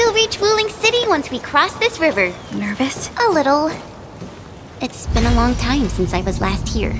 we'll reach Wuling City once we cross this river. Nervous? A little. It's been a long time since I was last here.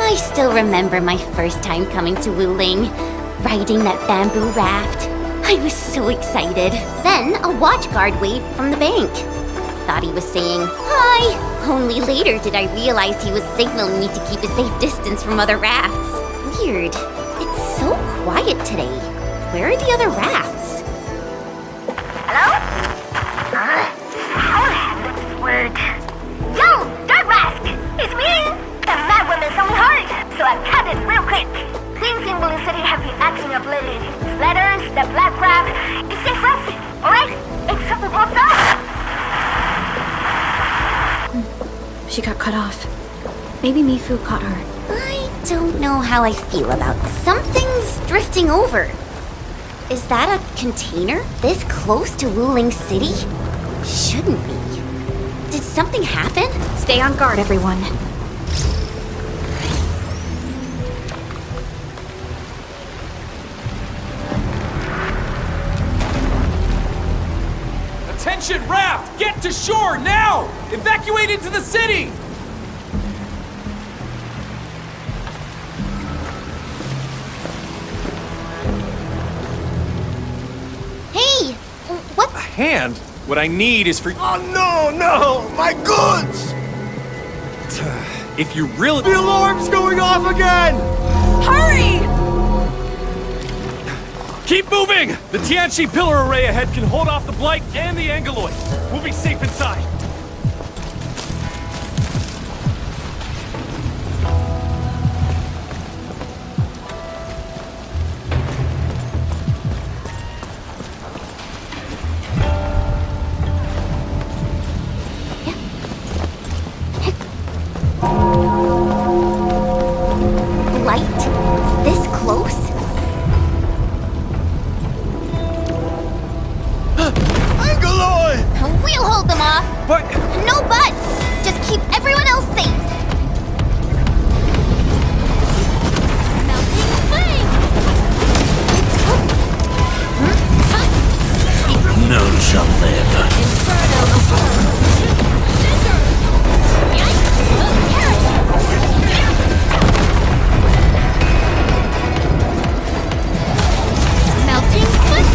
I still remember my first time coming to Wuling, riding that bamboo raft. I was so excited. Then a watch guard waved from the bank. Thought he was saying, "Hi!" Only later did I realize he was signaling me to keep a safe distance from other rafts. Weird. It's so quiet today. Where are the other rafts? Hello? Word. Yo, Dark Mask! It's me! The mad woman's on hard, so I cut it real quick. Things in Wuling City have been acting up lately. Splatters, the black crab. It's safe for us, alright? If something pops up... She got cut off. Maybe Mifu caught her. I don't know how I feel about this. Something's drifting over. Is that a container? This close to Wuling City? Shouldn't be. Did something happen? Stay on guard, everyone. Attention, raft! Get to shore, now! Evacuate into the city! Hey! What? A hand? What I need is for... Oh no! My goods! If you really... The alarm's going off again! Hurry! Keep moving! The Tianchi pillar array ahead can hold off the Blight and the Angeloid. We'll be safe inside. Light? This close? Angeloid! We'll hold them off. But... No buts. Just keep everyone else safe. Melting flame. None shall live. Melting foot.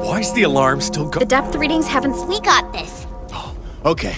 Why is the alarm still The going? depth readings haven't... We got this. Okay.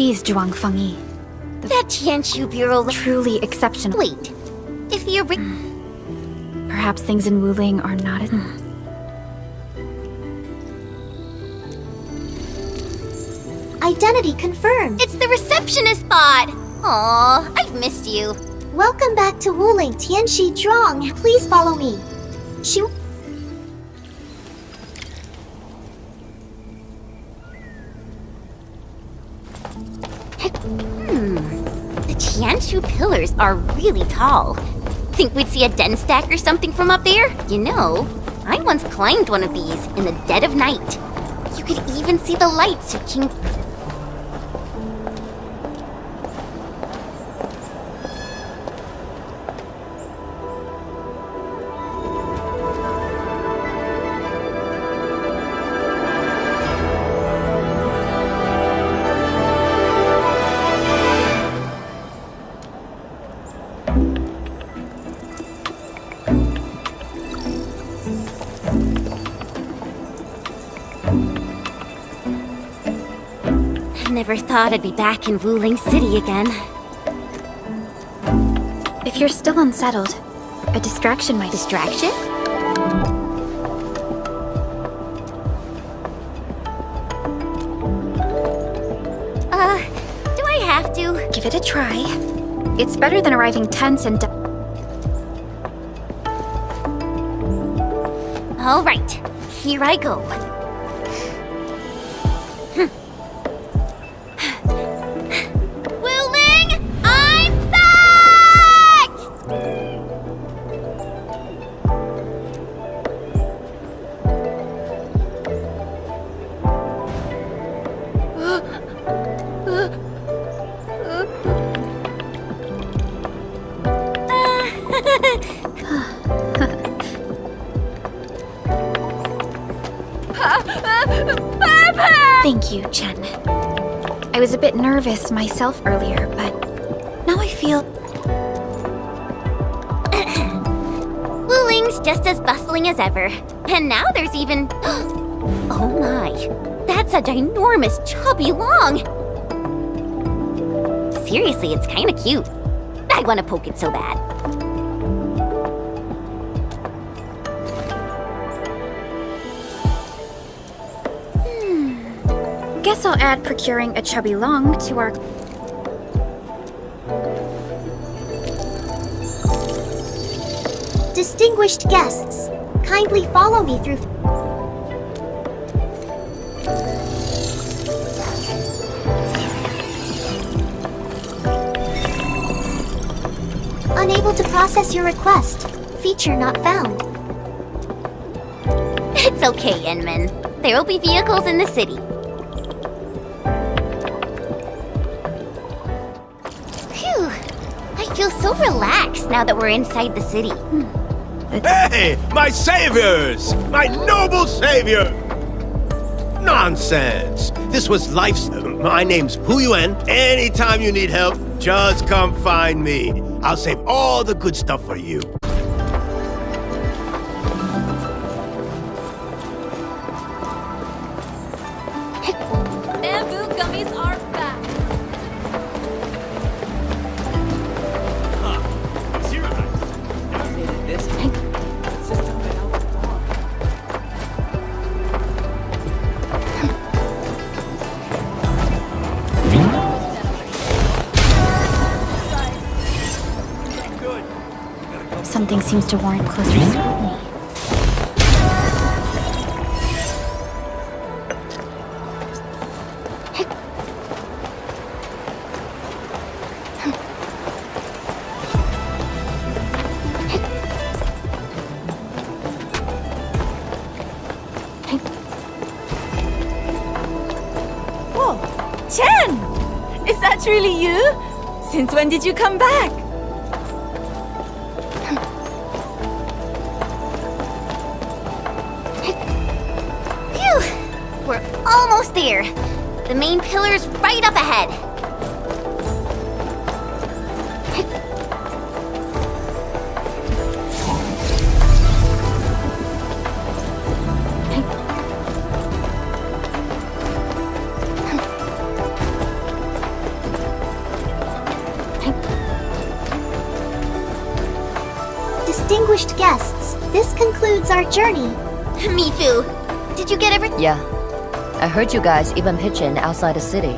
She's Zhuang Fengyi. That Tianshu Bureau Truly exceptional. Wait. If you're Perhaps things in Wuling are not as... Identity confirmed. It's the receptionist bot! Aw, I've missed you. Welcome back to Wuling Tianxi Zhuang. Please follow me. She... The Tianshu pillars are really tall. Think we'd see a den stack or something from up there? You know, I once climbed one of these in the dead of night. You could even see the lights of King... Never thought I'd be back in Wuling City again. If you're still unsettled, a distraction might... Distraction? Do I have to? Give it a try. It's better than arriving tense and... All right, here I go. Wuling, I'm back! Thank you, Chen. I was a bit nervous myself earlier, but now I feel... Wuling's just as bustling as ever. And now there's even... Oh my, that's a ginormous chubby long! Seriously, it's kinda cute. I wanna poke it so bad. Guess I'll add procuring a chubby long to our... Distinguished guests, kindly follow me through... Unable to process your request. Feature not found. It's okay, Enman. There'll be vehicles in the city. Phew. I feel so relaxed now that we're inside the city. Hey, my saviors! My noble savior! Nonsense! This was life's... My name's Puyuan. Anytime you need help, just come find me. I'll save all the good stuff for you. Bamboo gummies are back. Something seems to warrant closer scrutiny. Whoa, Chen! Is that really you? Since when did you come back? Phew! We're almost there. The main pillar's right up ahead. distinguished guests, this concludes our journey. Mifu, did you get everything? Yeah. I heard you guys even pitch in outside the city.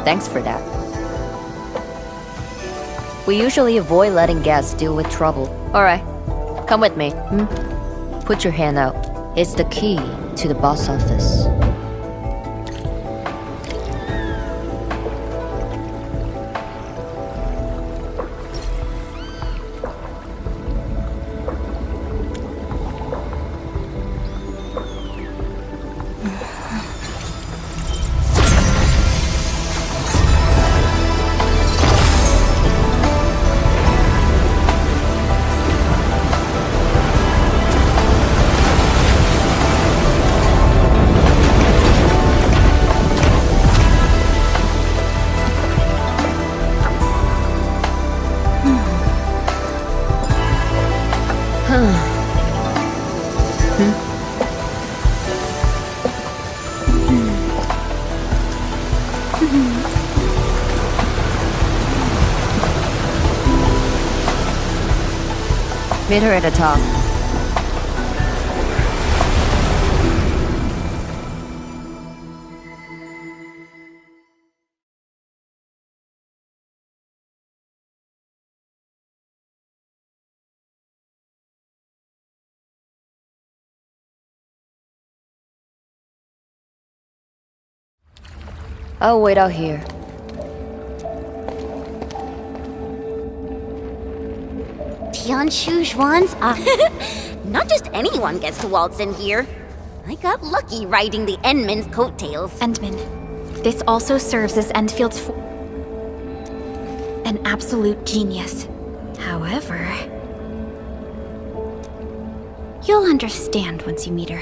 Thanks for that. We usually avoid letting guests deal with trouble. Alright, come with me. Put your hand out. It's the key to the boss office. Meet her at the top. I'll wait out here. Tianshu Zhuan's not just anyone gets to waltz in here. I got lucky riding the Endman's coattails. Endman. This also serves as Endfield's an absolute genius. However, you'll understand once you meet her.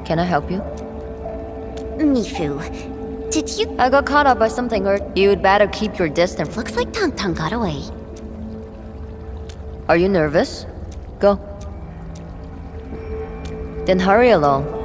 Can I help you? Mifu, did you... I got caught up by something, or you'd better keep your distance. Looks like Tang Tang got away. Are you nervous? Go. Then hurry along.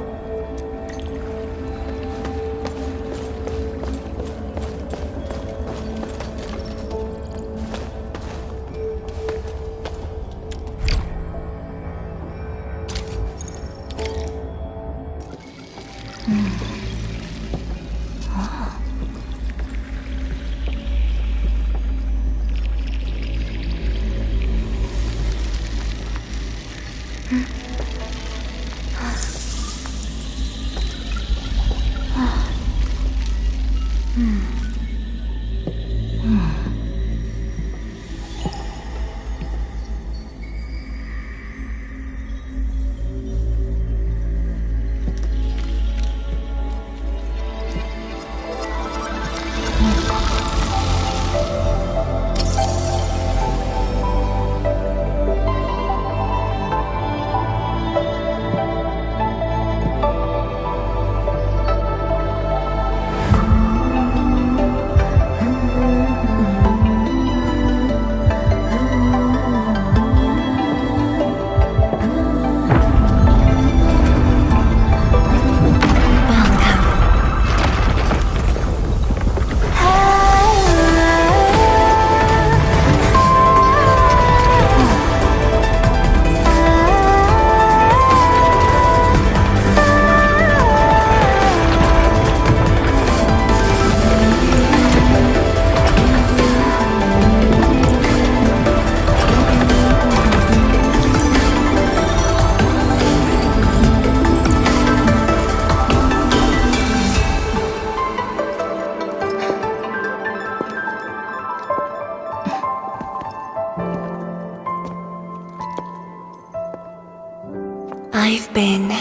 I've been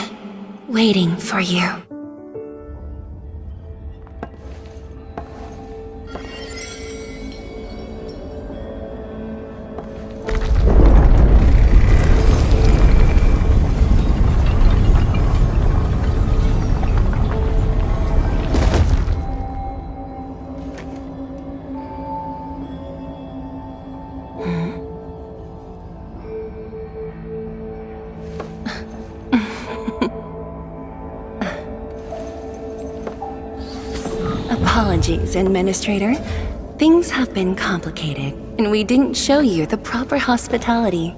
waiting for you. Apologies, Administrator. Things have been complicated, and we didn't show you the proper hospitality.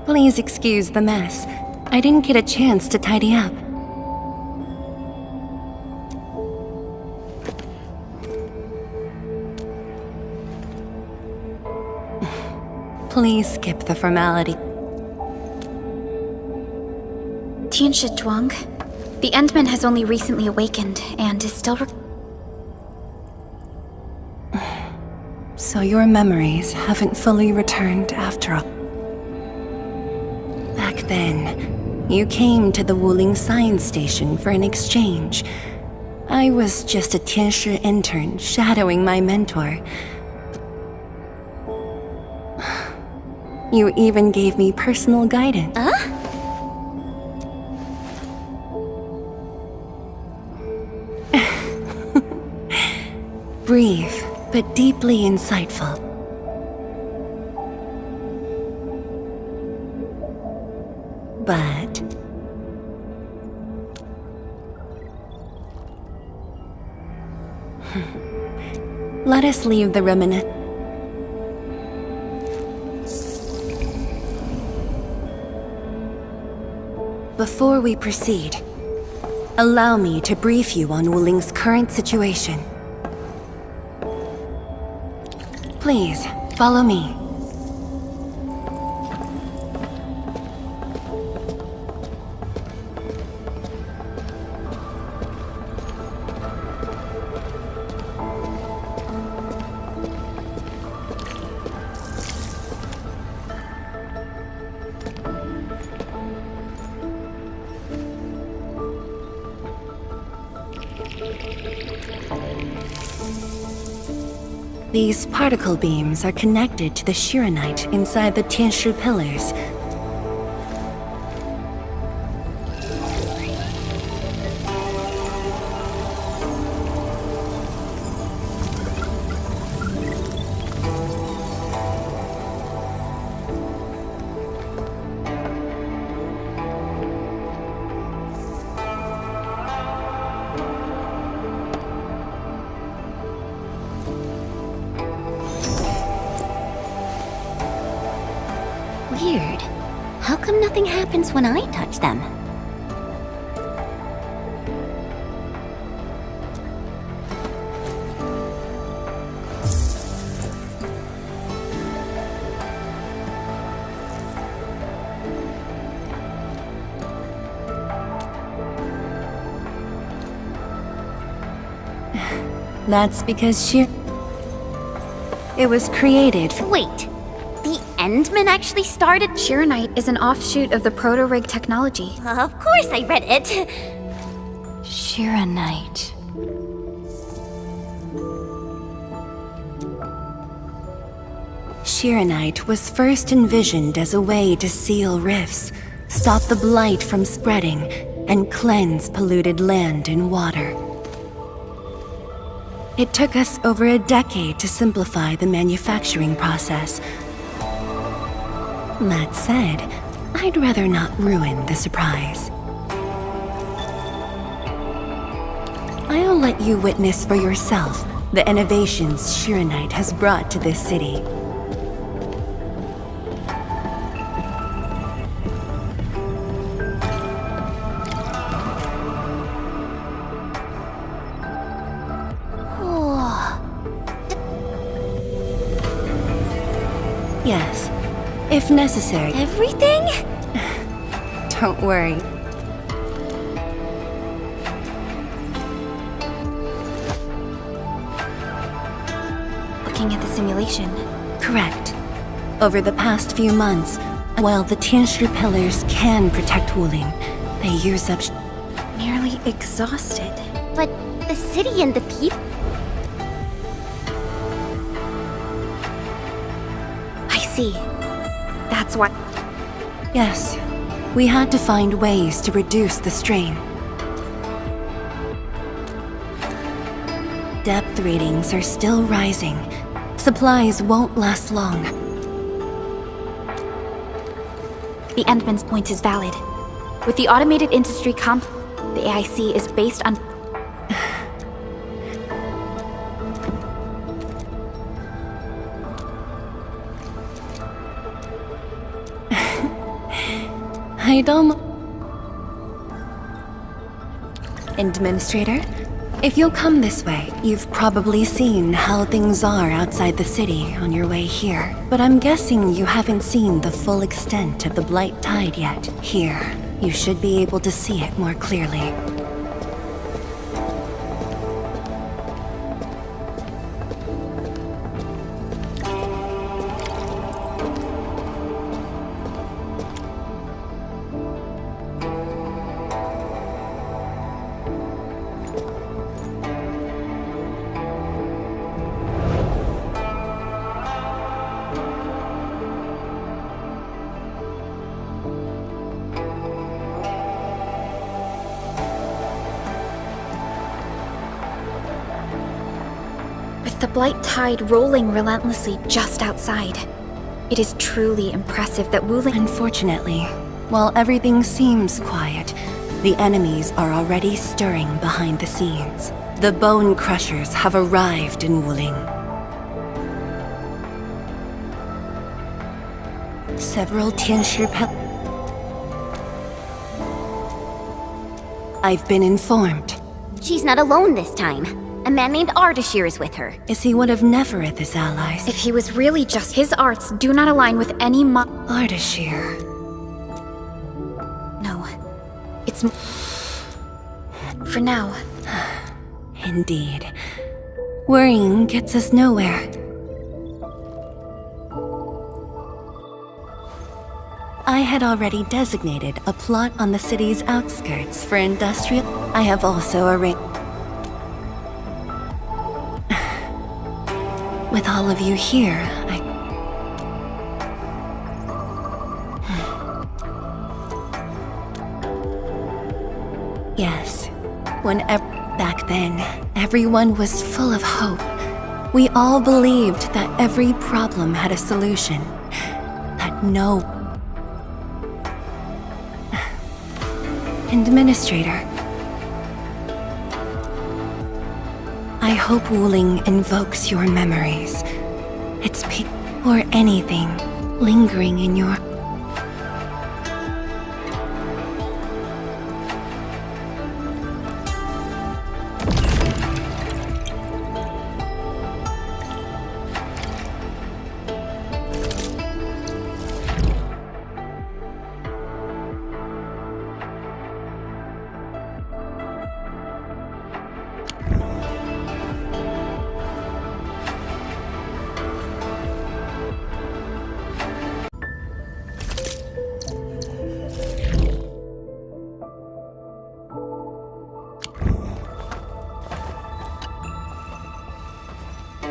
Please excuse the mess. I didn't get a chance to tidy up. Please skip the formality. Tianshi Zhuang, the Endman has only recently awakened and is still So your memories haven't fully returned after all. Back then, you came to the Wuling Science Station for an exchange. I was just a Tianshi intern shadowing my mentor. You even gave me personal guidance. Brief, but deeply insightful. But let us leave the remnant. Before we proceed, allow me to brief you on Wuling's current situation. Please, follow me. These particle beams are connected to the Shiranite inside the Tianshi pillars. Weird. How come nothing happens when I touch them? That's because it was created for— Wait. The Endman actually started? Shiranite is an offshoot of the proto-rig technology. Of course I read it. Shiranite. Shiranite was first envisioned as a way to seal rifts, stop the blight from spreading, and cleanse polluted land and water. It took us over a decade to simplify the manufacturing process. That said, I'd rather not ruin the surprise. I'll let you witness for yourself the innovations Shiranite has brought to this city. Yes, if necessary. Everything? Don't worry. Looking at the simulation. Correct. Over the past few months, while the Tianshi pillars can protect Wuling, they use up Nearly exhausted. But the city and the people... I see. That's what... Yes, we had to find ways to reduce the strain. depth readings are still rising. Supplies won't last long. The Endman's point is valid. With the automated industry the AIC is based on... I don't... Administrator, if you'll come this way, you've probably seen how things are outside the city on your way here. But I'm guessing you haven't seen the full extent of the Blight Tide yet. Here, you should be able to see it more clearly. With the Blight Tide rolling relentlessly just outside, it is truly impressive that Wuling... Unfortunately, while everything seems quiet, the enemies are already stirring behind the scenes. The Bone Crushers have arrived in Wuling. Several Tianshi I've been informed. She's not alone this time. A man named Ardashir is with her. Is he one of Nefereth's allies? If he was really just... His arts do not align with any Ardashir. No. It's... For now. Indeed. Worrying gets us nowhere. I had already designated a plot on the city's outskirts for industrial... I have also arranged... With all of you here, Yes. Back then, everyone was full of hope. We all believed that every problem had a solution. That no... Administrator. I hope Wuling invokes your memories. It's or anything lingering in your...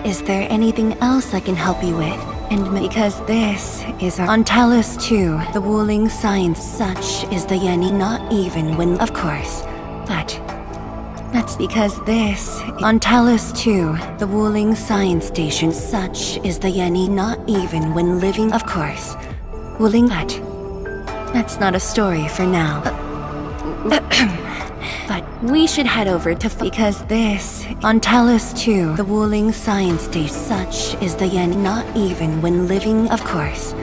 Is there anything else I can help you with? And because this is on Talos-II, the Wuling science, such is the Yeni, not even when, of course. But that's because this on Talos-II, the Wuling science station, such is the Yeni, not even when living, of course. Wuling, that's not a story for now. But we should head over to because this on Talos-II, the Wuling science station, such is the Yen, not even when living, of course.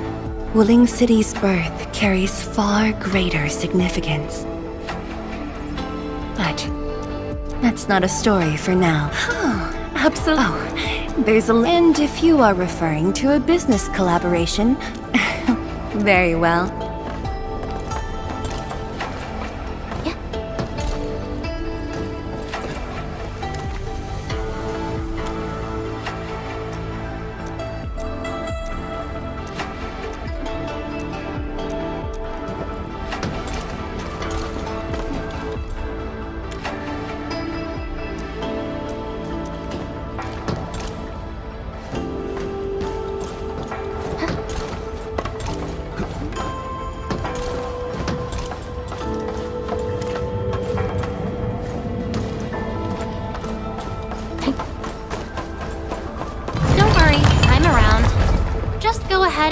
Wuling City's birth carries far greater significance. But that's not a story for now. Oh, absolutely. Oh, there's a... And if you are referring to a business collaboration, very well.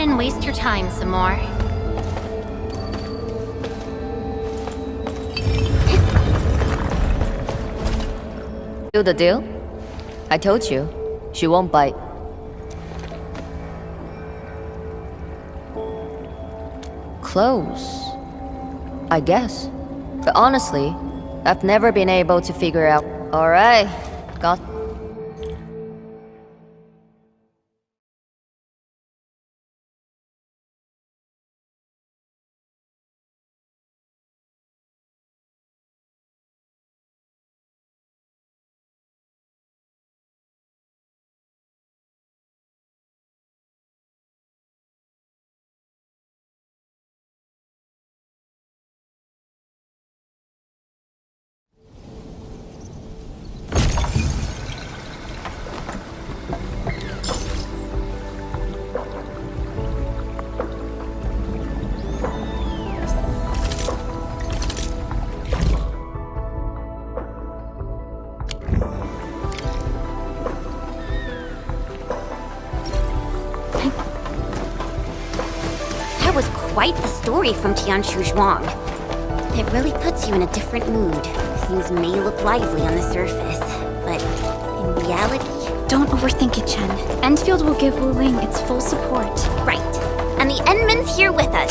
and waste your time some more. Do the deal? I told you, she won't bite. Close, I guess. But honestly, I've never been able to figure out. Alright, got. That was quite the story from Tianshu Zhuang. It really puts you in a different mood. Things may look lively on the surface, but in reality... Don't overthink it, Chen. Endfield will give Wu Ling its full support. Right. And the Endman's here with us.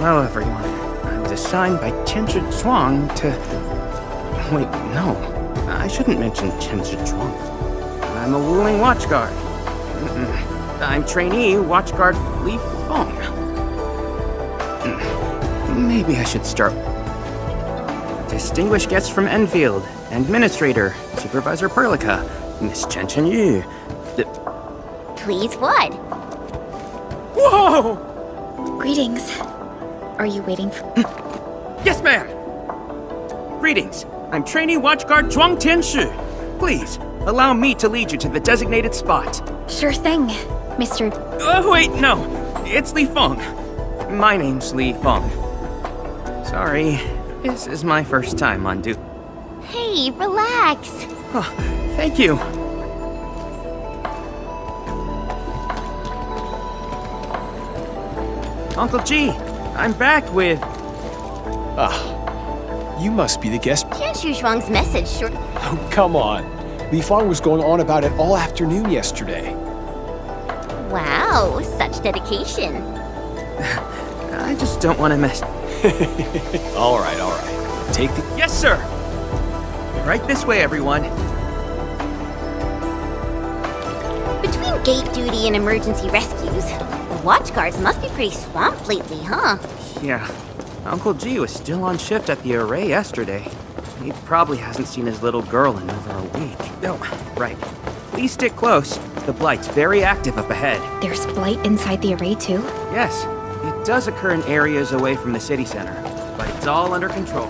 Hello, everyone. I was assigned by Tianshi Zhuang to... Wait, no. I shouldn't mention Tianshi Zhuang. I'm a Wuling watchguard. I'm trainee watchguard Li Feng. Maybe I should start... Distinguished guests from Enfield, Administrator, Supervisor Perlica, Miss Chen Chen Yu. Please what? Whoa! Greetings. Are you waiting for... Yes, ma'am! Greetings. I'm trainee watchguard Zhuang Tianshi. Please, allow me to lead you to the designated spot. Sure thing, Mr. Oh, wait, no. It's Li Feng. My name's Li Feng. Sorry, this is my first time on duty. Hey, relax. Oh, thank you. Uncle G, I'm back with... Ah, you must be the guest. Tianshu Zhuang's message sure... Oh, come on. Li Feng was going on about it all afternoon yesterday. Wow, such dedication. I just don't want to mess... All right. Take the... Yes, sir! Right this way, everyone. Between gate duty and emergency rescues, the watchguards must be pretty swamped lately, huh? Yeah. Uncle G was still on shift at the array yesterday. He probably hasn't seen his little girl in over a week. Oh, right. Please stick close. The Blight's very active up ahead. There's blight inside the array, too? Yes. It does occur in areas away from the city center, but it's all under control.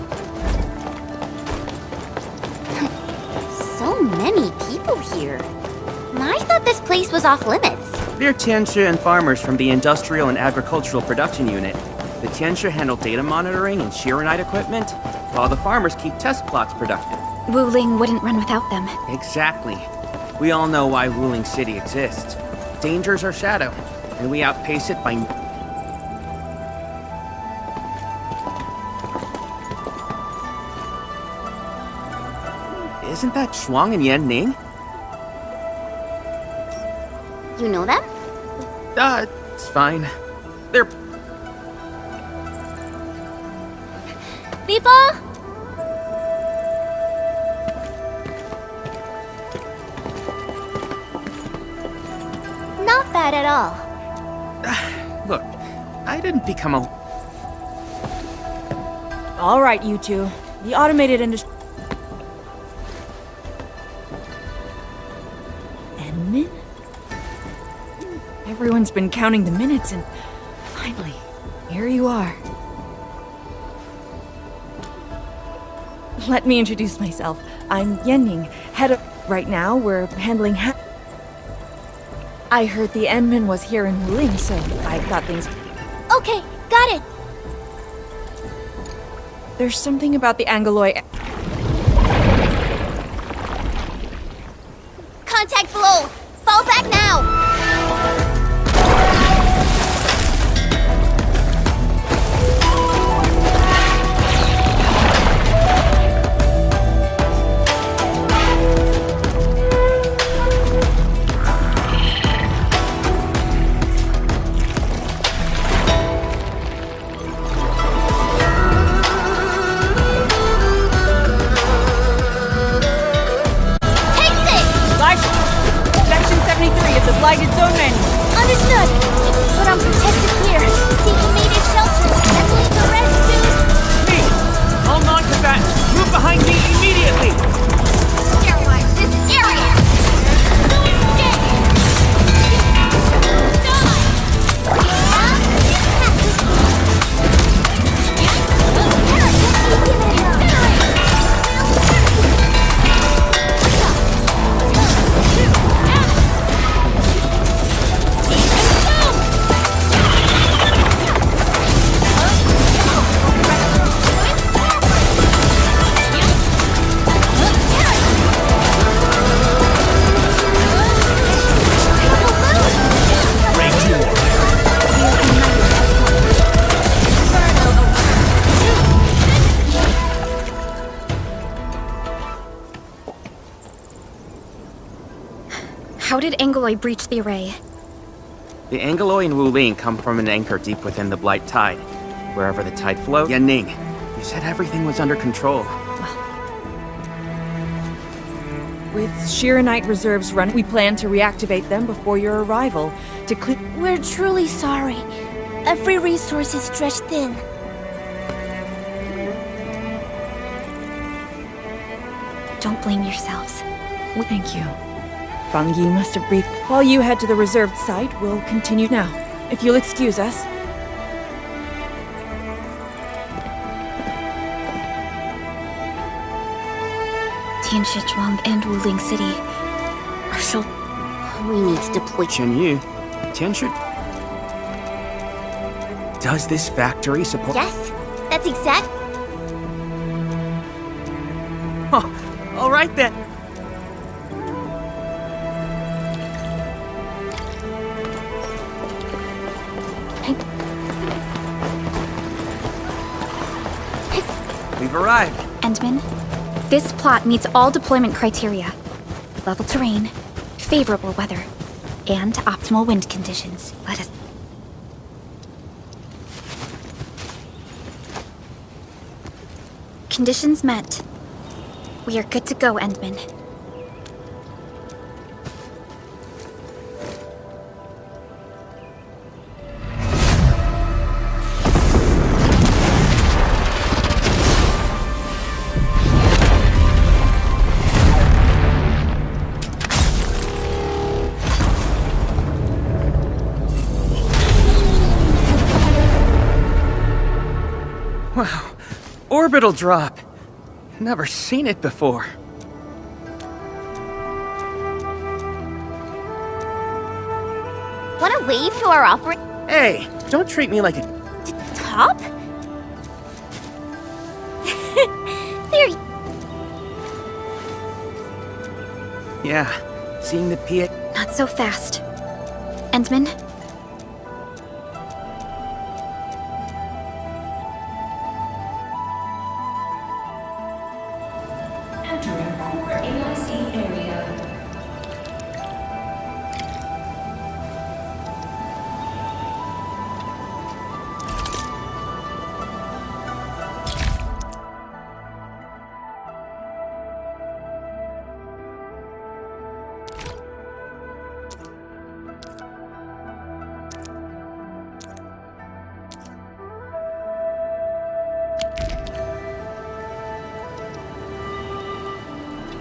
So many people here. I thought this place was off limits. They're Tianshi and farmers from the Industrial and Agricultural Production Unit. The Tianshi handle data monitoring and Shiranite equipment, while the farmers keep test plots productive. Wu Ling wouldn't run without them. Exactly. We all know why Wuling City exists. Dangers our shadow, and we outpace it by... Isn't that Shuang and Yan Ning? You know them? It's fine. They're... People? Not bad at all. Look, I didn't become a... All right, you two. The automated industry... Endman? Everyone's been counting the minutes and... Finally, Here you are. Let me introduce myself. I'm Yenning, head of... Right now, we're handling I heard the Endman was here in Wuling, so I got things... Okay, got it. There's something about the Angoloi... Contact below! Fall back now! Blighted zone menu. Understood. But I'm protected here. Seek immediate shelter and leave the rest to... Me! All non-combatants, move behind me immediately! Sterilize this area! How did Angoloi breach the array? The Angoloi and Wuling come from an anchor deep within the Blight Tide. Wherever the tide flows... Yenning, you said everything was under control. With Shiranite reserves running, we plan to reactivate them before your arrival to clear... We're truly sorry. Every resource is stretched thin. Don't blame yourselves. Thank you. Fungi must have breathed. While you head to the reserved site, we'll continue now. If you'll excuse us. Tianshizhuang and Wuling City are so... We need to deploy... Chenyu, Tianshi... Does this factory support... Yes, that's exact... Oh, all right then. We've arrived. Endman, this plot meets all deployment criteria. Level terrain, favorable weather, and optimal wind conditions. Let us... Conditions met. We are good to go, Endman. Wow, orbital drop. Never seen it before. Want to wave to our operator? Hey, don't treat me like a... Top? There you... Yeah, seeing the PA... Not so fast. Endman?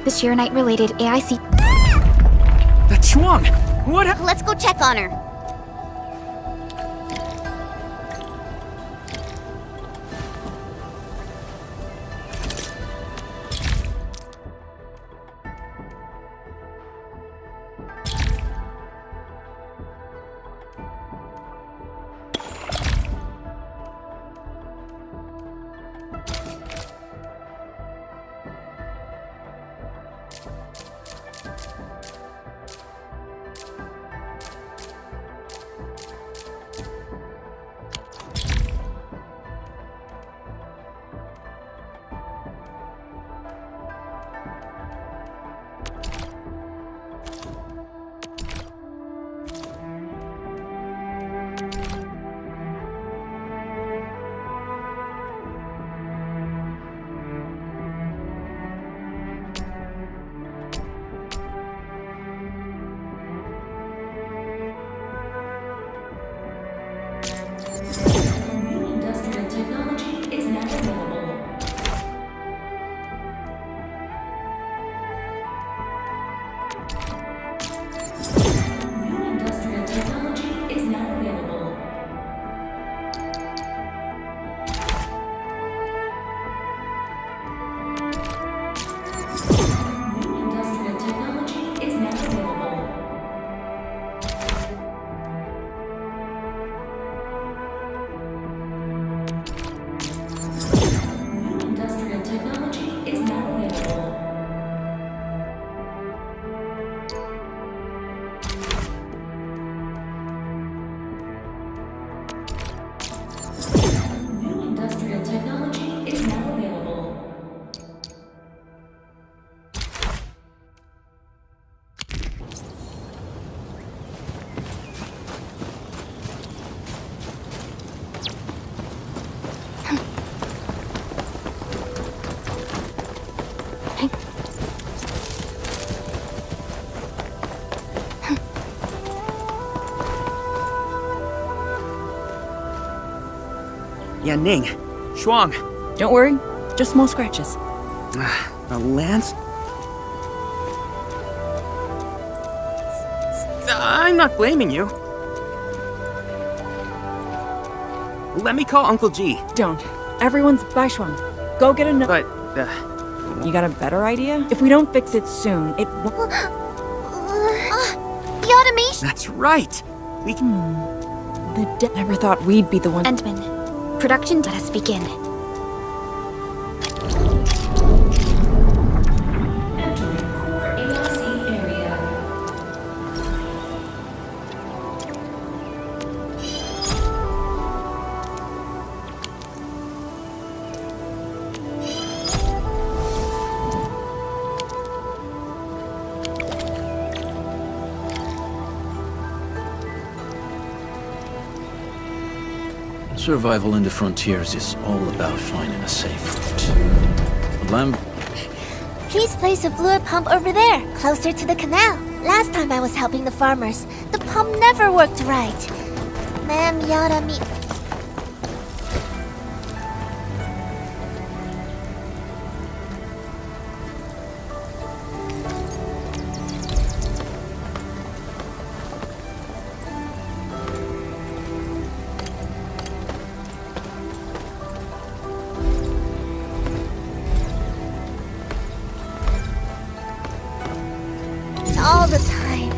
The Shiranite-related AIC... The Chuang! What Let's go check on her. Yeah, Ning. Shuang. Don't worry, just small scratches. A lance? I'm not blaming you. Let me call Uncle G. Don't. Everyone's Baishuang. Go get another. But, You got a better idea? If we don't fix it soon, it won't. The automation. that's right. We can. Never thought we'd be the one. Endman, production, let us begin. Survival in the frontiers is all about finding a safe route. Please place a fluid pump over there, closer to the canal. Last time I was helping the farmers, the pump never worked right. Ma'am Yara me. All the time.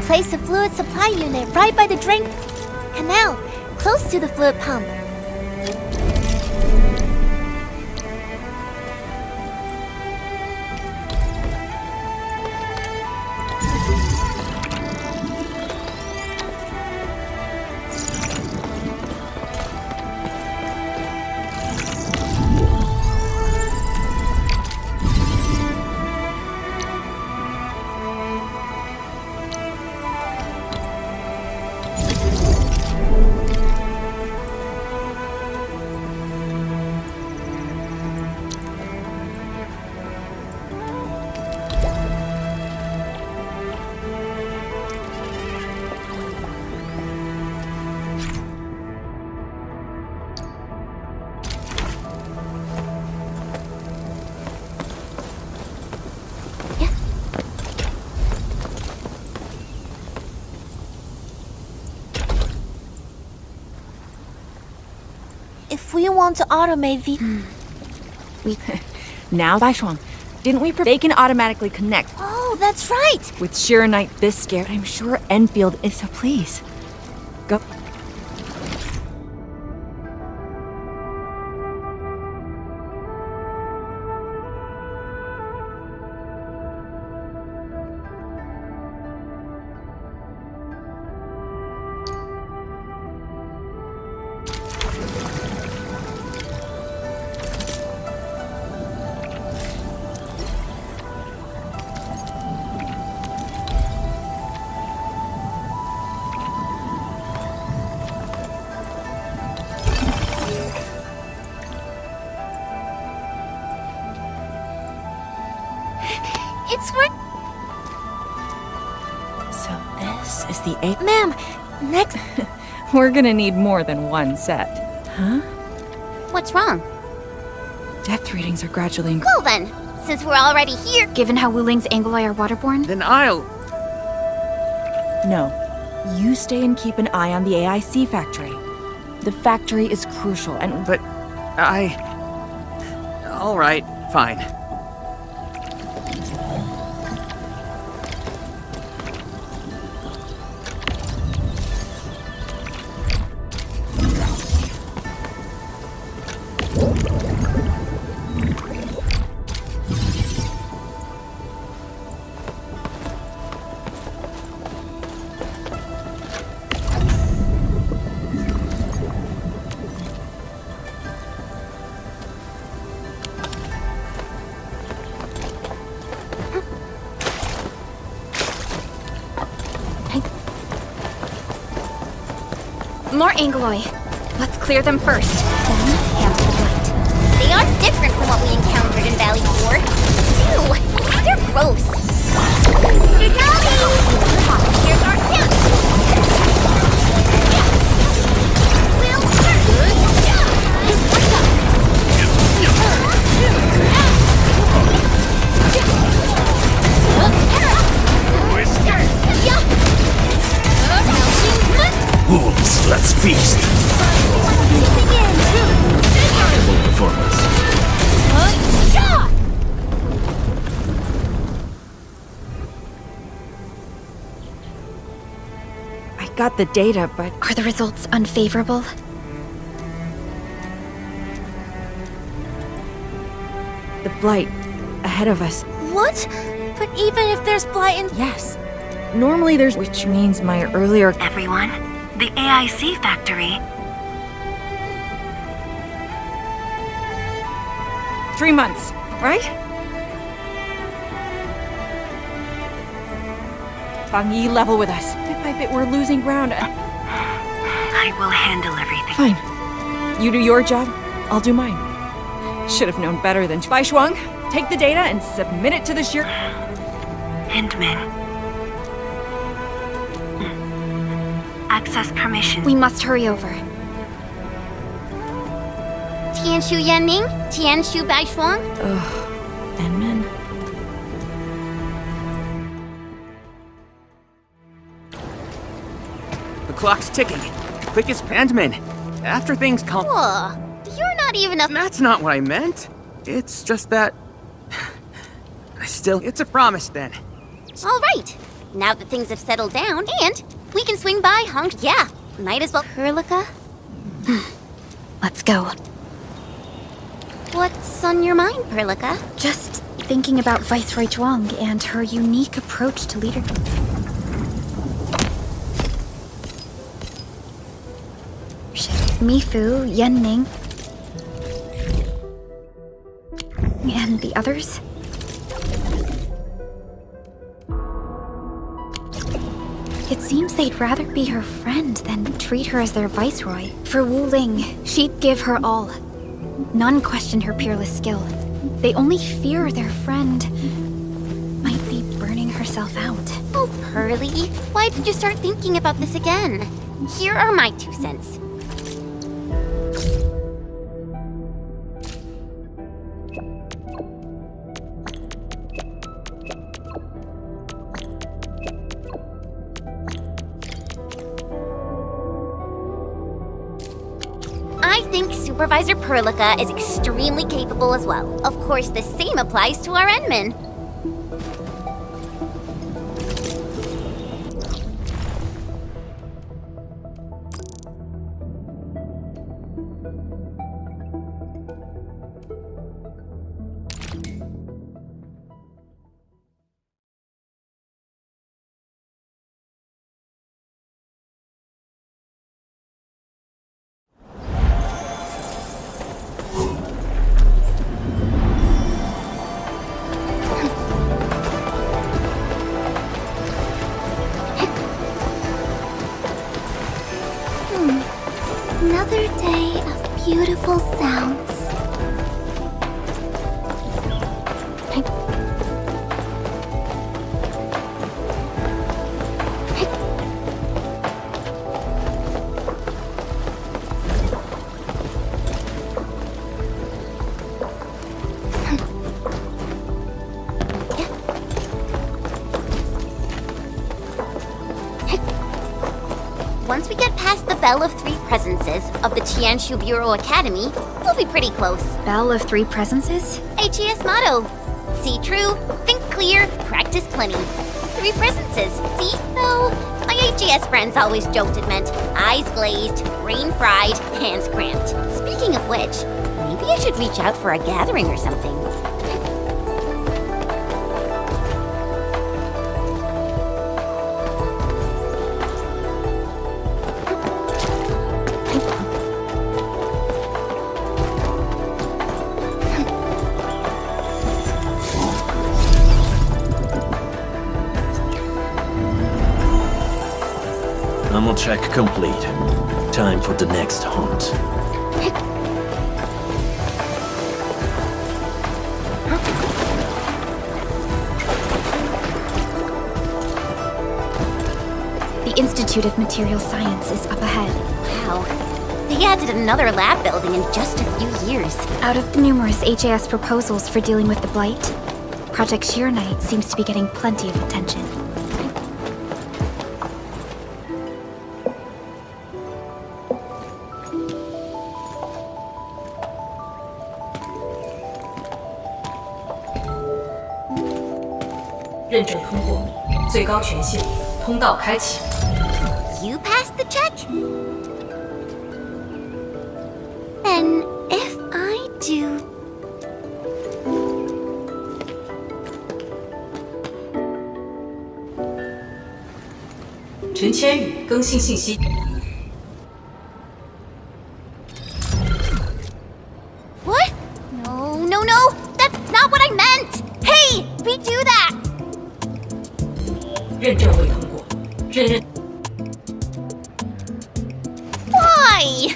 Place a fluid supply unit right by the drain canal, close to the fluid pump. we want to automate the... Now, Baishuang, didn't we they can automatically connect? Oh, that's right! With Shira Knight this scared, I'm sure Enfield is, so please. Go. It's work. So this is the 8th. Ma'am, next. We're gonna need more than one set. Huh? What's wrong? Depth readings are gradually Well then, since we're already here... Given how Wu Ling's Angoloi are waterborne? Then I'll... No. You stay and keep an eye on the AIC factory. The factory is crucial and... But I... All right, fine. More Angoloi. Let's clear them first. Then handle the blight. They are different from what we encountered in Valley 4. Ew, they're gross. Mr. Dolly! Here's our tip! Wolves, let's feast. Incredible performance. I got the data, but... Are the results unfavorable? The blight ahead of us. What? But even if there's blight in... Yes. Normally there's... Which means my earlier... Everyone, the AIC factory. 3 months, right? Fang Yi, level with us. Bit by bit, we're losing ground. I will handle everything. Fine. You do your job, I'll do mine. Should have known better than... Baishuang, take the data and submit it to the Shira... Hindman. Access permission. We must hurry over. Tianshu Yanning? Tianshu Baishuang? Ugh. Enman? The clock's ticking. Quick as Pandman. After things calm... Whoa, you're not even a... That's not what I meant. It's just that... It's a promise then. All right. Now that things have settled down, and we can swing by Hong... Yeah, might as well... Perlica? Let's go. What's on your mind, Perlica? Just thinking about Viceroy Zhuang and her unique approach to leadership. Mifu, Yanning, and the others? It seems they'd rather be her friend than treat her as their viceroy. For Wu Ling, she'd give her all. None question her peerless skill. They only fear their friend might be burning herself out. Oh, Pearly, why did you start thinking about this again? Here are my 2 cents. Supervisor Perlica is extremely capable as well. Of course, the same applies to our Endman. Another day of beautiful sounds. Once we get past the Bell of Three Presences of the Tianshu Bureau Academy, we'll be pretty close. Bell of Three Presences? HES motto. See true, think clear, practice plenty. Three presences, see? Though, my HES friends always joked it meant eyes glazed, brain fried, hands cramped. Speaking of which, maybe I should reach out for a gathering or something. Ammo check complete. Time for the next hunt. The Institute of Material Science is up ahead. Wow. They added another lab building in just a few years. Out of the numerous HAS proposals for dealing with the Blight, Project Sheer Knight seems to be getting plenty of attention. You passed the check? Then, if I do... What? No, that's not what I meant! Hey, redo that! Why?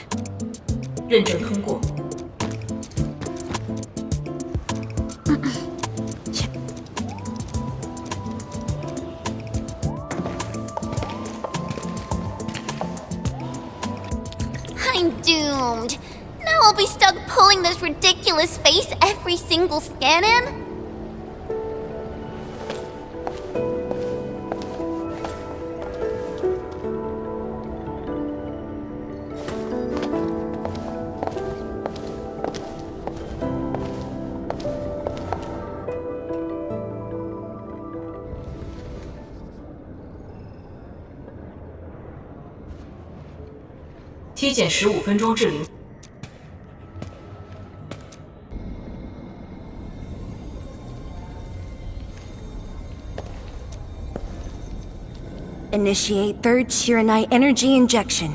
I'm doomed. Now I'll be stuck pulling this ridiculous face every single scan-in? Initiate third Shiranite energy injection.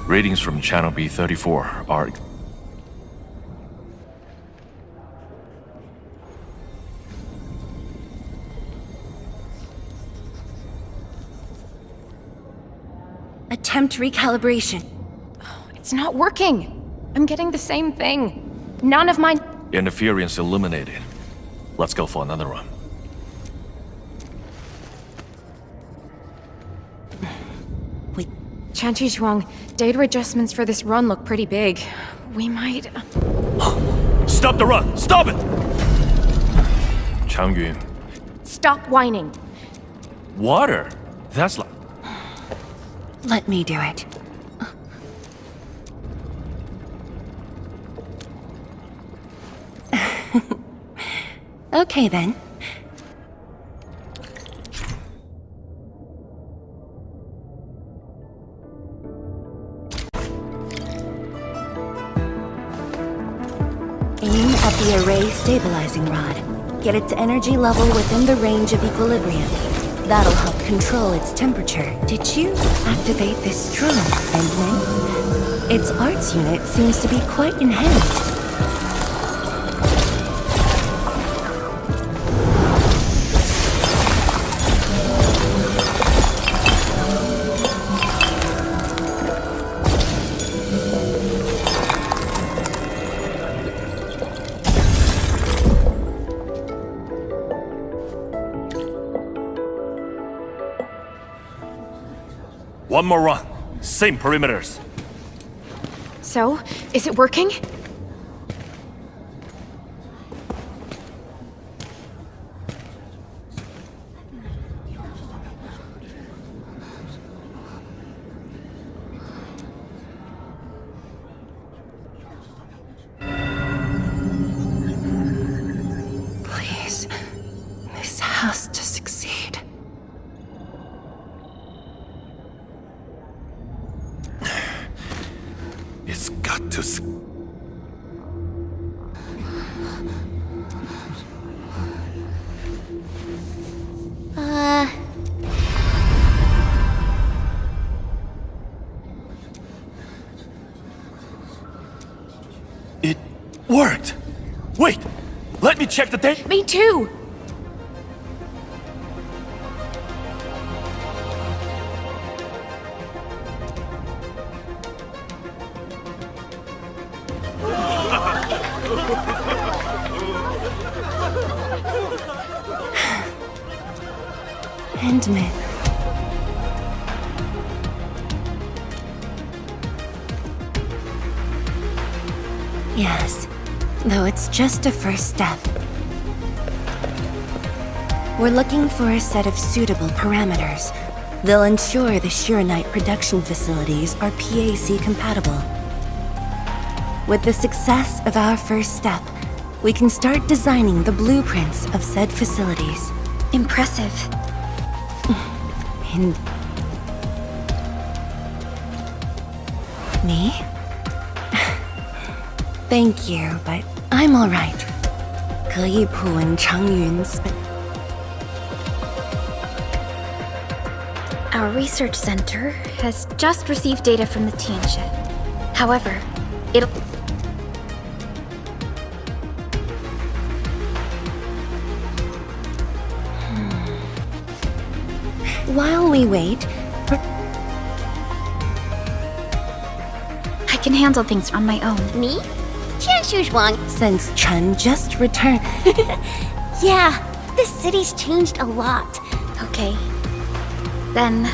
Readings from Channel B34 are... Attempt recalibration. It's not working. I'm getting the same thing. None of my... Interference eliminated. Let's go for another run. Wait. Chanchi Zhuang, data adjustments for this run look pretty big. We might... Stop the run! Stop it! Changyun. Stop whining. Water? That's like... Let me do it. Okay then. Aim at the array stabilizing rod. Get its energy level within the range of equilibrium. That'll help control its temperature. Did you activate this drone, Endman? Its arts unit seems to be quite enhanced. One more run. Same perimeters. So, is it working? Please, this has to succeed. It's got to... It worked! Wait! Let me check the data! Me too! Endman. Yes, though it's just a first step. We're looking for a set of suitable parameters. They'll ensure the Shiranite production facilities are PAC compatible. With the success of our first step, we can start designing the blueprints of said facilities. Impressive. And... me? Thank you, but I'm alright. 可以普文长云 Our research center has just received data from the Tianxia. However, it'll... While we wait... I can handle things on my own. Me? Wang. Since Chen just returned... Yeah, this city's changed a lot. Okay. Then...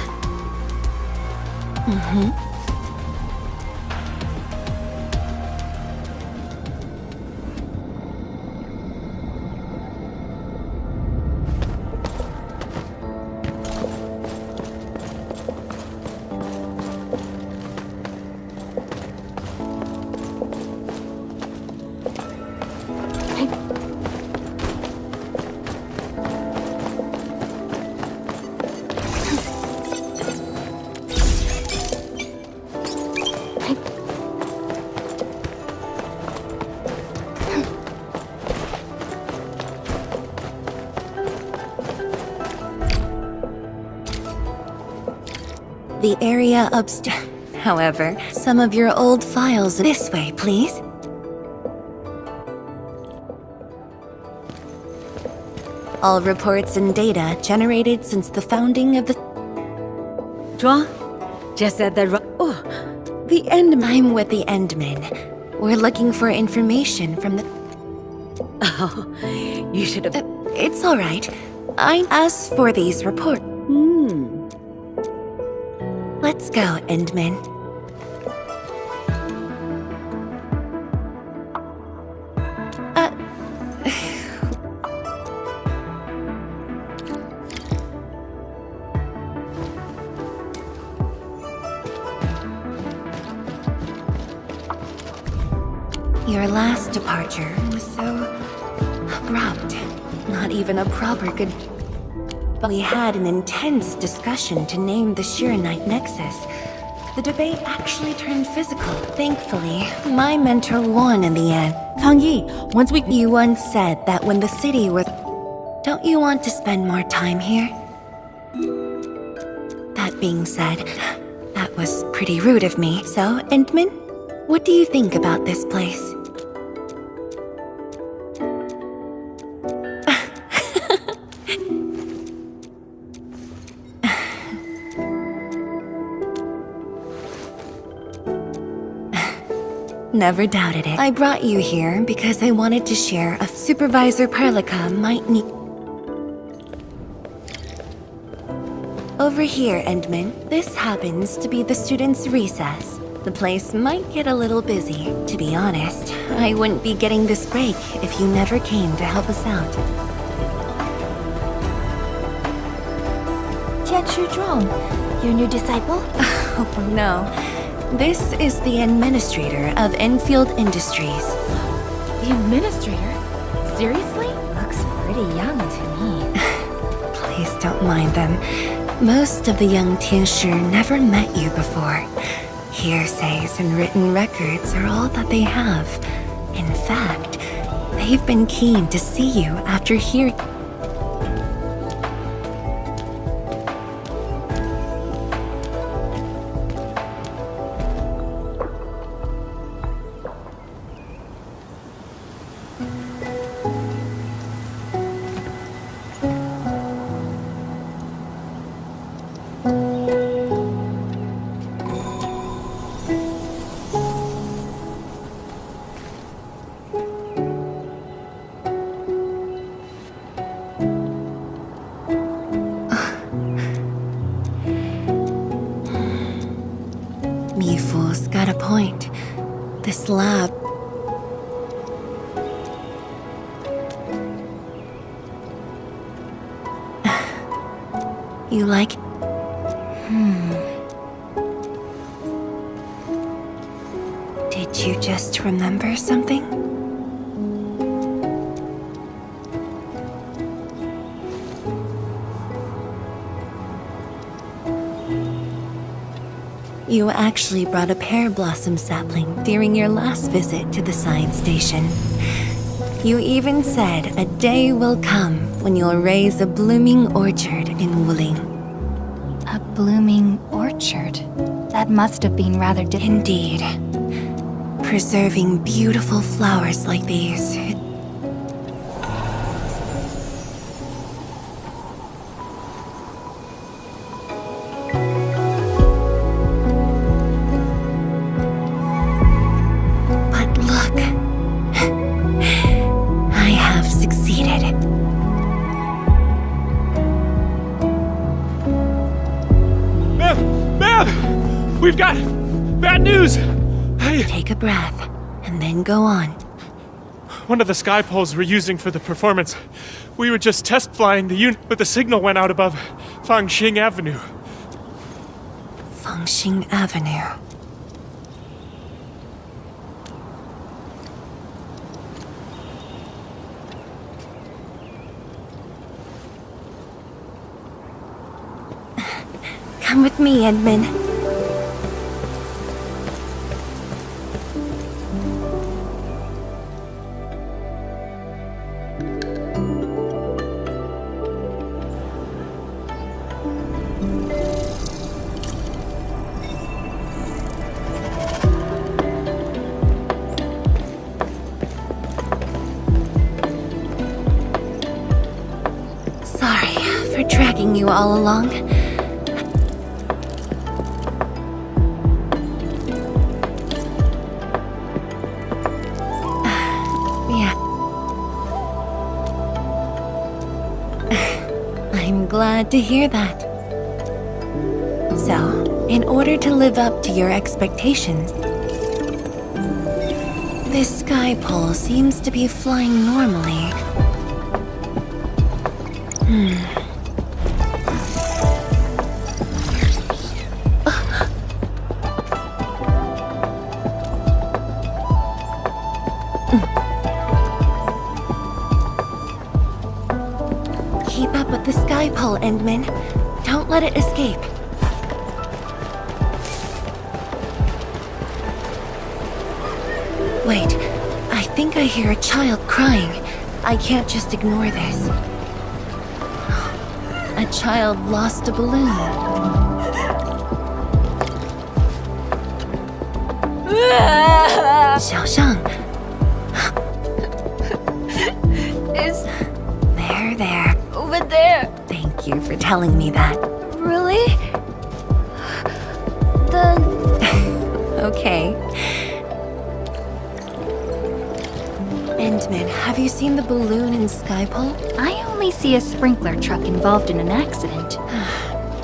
The area upstairs... However, some of your old files this way, please. All reports and data generated since the founding of the... Zhuang? Just at the... Oh, the Endman. I'm with the Endman. We're looking for information from the... Oh, you should have... It's alright. I asked for these reports. Let's go, Endman. Your last departure was so abrupt. Not even a proper good. But we had an intense discussion to name the Shiranite Nexus. The debate actually turned physical. Thankfully, my mentor won in the end. Fang Yi, once we... You once said that when the city was... Don't you want to spend more time here? That being said, that was pretty rude of me. So, Endman, what do you think about this place? Never doubted it. I brought you here because I wanted to share a Supervisor Perlica might need. Over here, Endman. This happens to be the students' recess. The place might get a little busy. To be honest, I wouldn't be getting this break if you never came to help us out. Tianchu Zhuang, your new disciple? Oh no. This is the administrator of Enfield Industries. The administrator? Seriously? Looks pretty young to me. Please don't mind them. Most of the young Tianshi never met you before. Hearsays and written records are all that they have. In fact, they've been keen to see you after hearing... Mifu's got a point. This lab... You like... Did you just remember something? You actually brought a pear blossom sapling during your last visit to the science station. You even said a day will come when you'll raise a blooming orchard in Wuling. A blooming orchard? That must have been rather difficult. Indeed. Preserving beautiful flowers like these. But look. I have succeeded. Ma'am! We've got bad news! Take a breath, and then go on. One of the sky poles we're using for the performance. We were just test flying the unit, but the signal went out above Fangxing Avenue. Fangxing Avenue. Come with me, Edmund. Sorry for dragging you all along. I'm glad to hear that. So, in order to live up to your expectations, this sky pole seems to be flying normally. Endman. Don't let it escape. Wait, I think I hear a child crying. I can't just ignore this. A child lost a balloon. Xiaoxiang. There. Over there. Thank you for telling me that. Really? Then... Okay. Endman, have you seen the balloon in Skypole? I only see a sprinkler truck involved in an accident.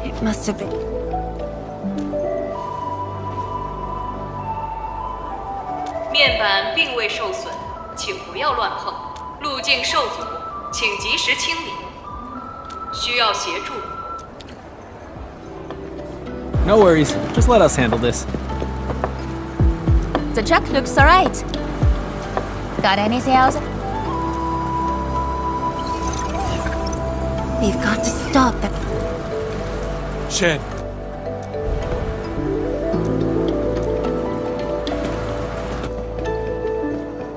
It must have been... 面板并未受损，请不要乱碰。路径受阻，请及时清理。需要协助。 No worries, just let us handle this. The truck looks alright. Got anything else? We've got to stop that. Shen.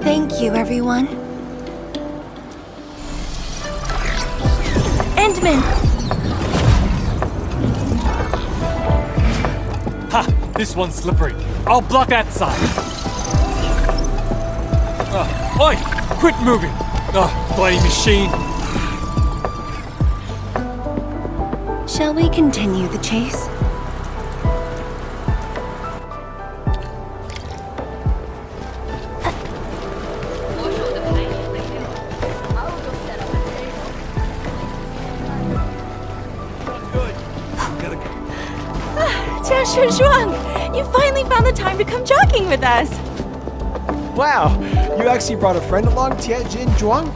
Thank you, everyone. Endman! Ha! This one's slippery. I'll block that side. Oi! Quit moving! Bloody machine! Shall we continue the chase? You finally found the time to come jogging with us. Wow, you actually brought a friend along, Tianjin Zhuang?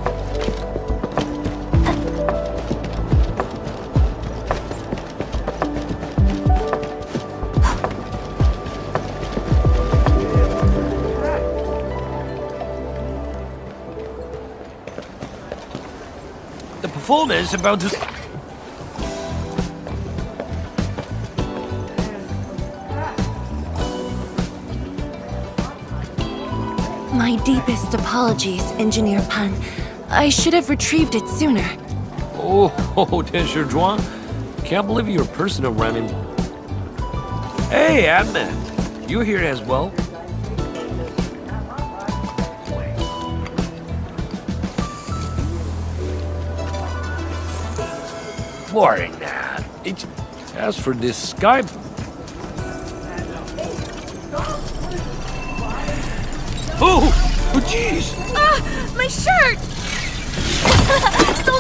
The performance about to... My deepest apologies, Engineer Pan. I should have retrieved it sooner. Oh, Tensher Zhuang. Can't believe you're personal running. Hey, Admin. You here as well? Boring that. As for this sky... Oh, jeez! My shirt! So...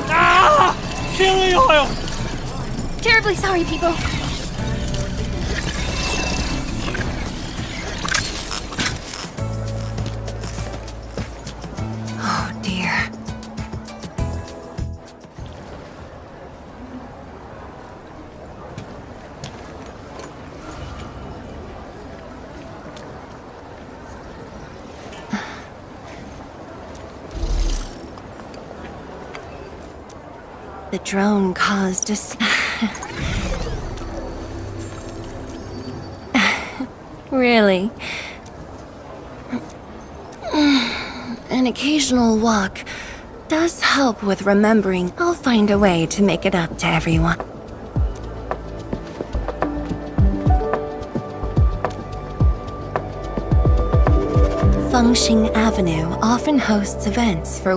Ah! Chili oil! Terribly sorry, people. Oh, dear. The drone caused us. Really? An occasional walk does help with remembering. I'll find a way to make it up to everyone. Fengxing Avenue often hosts events for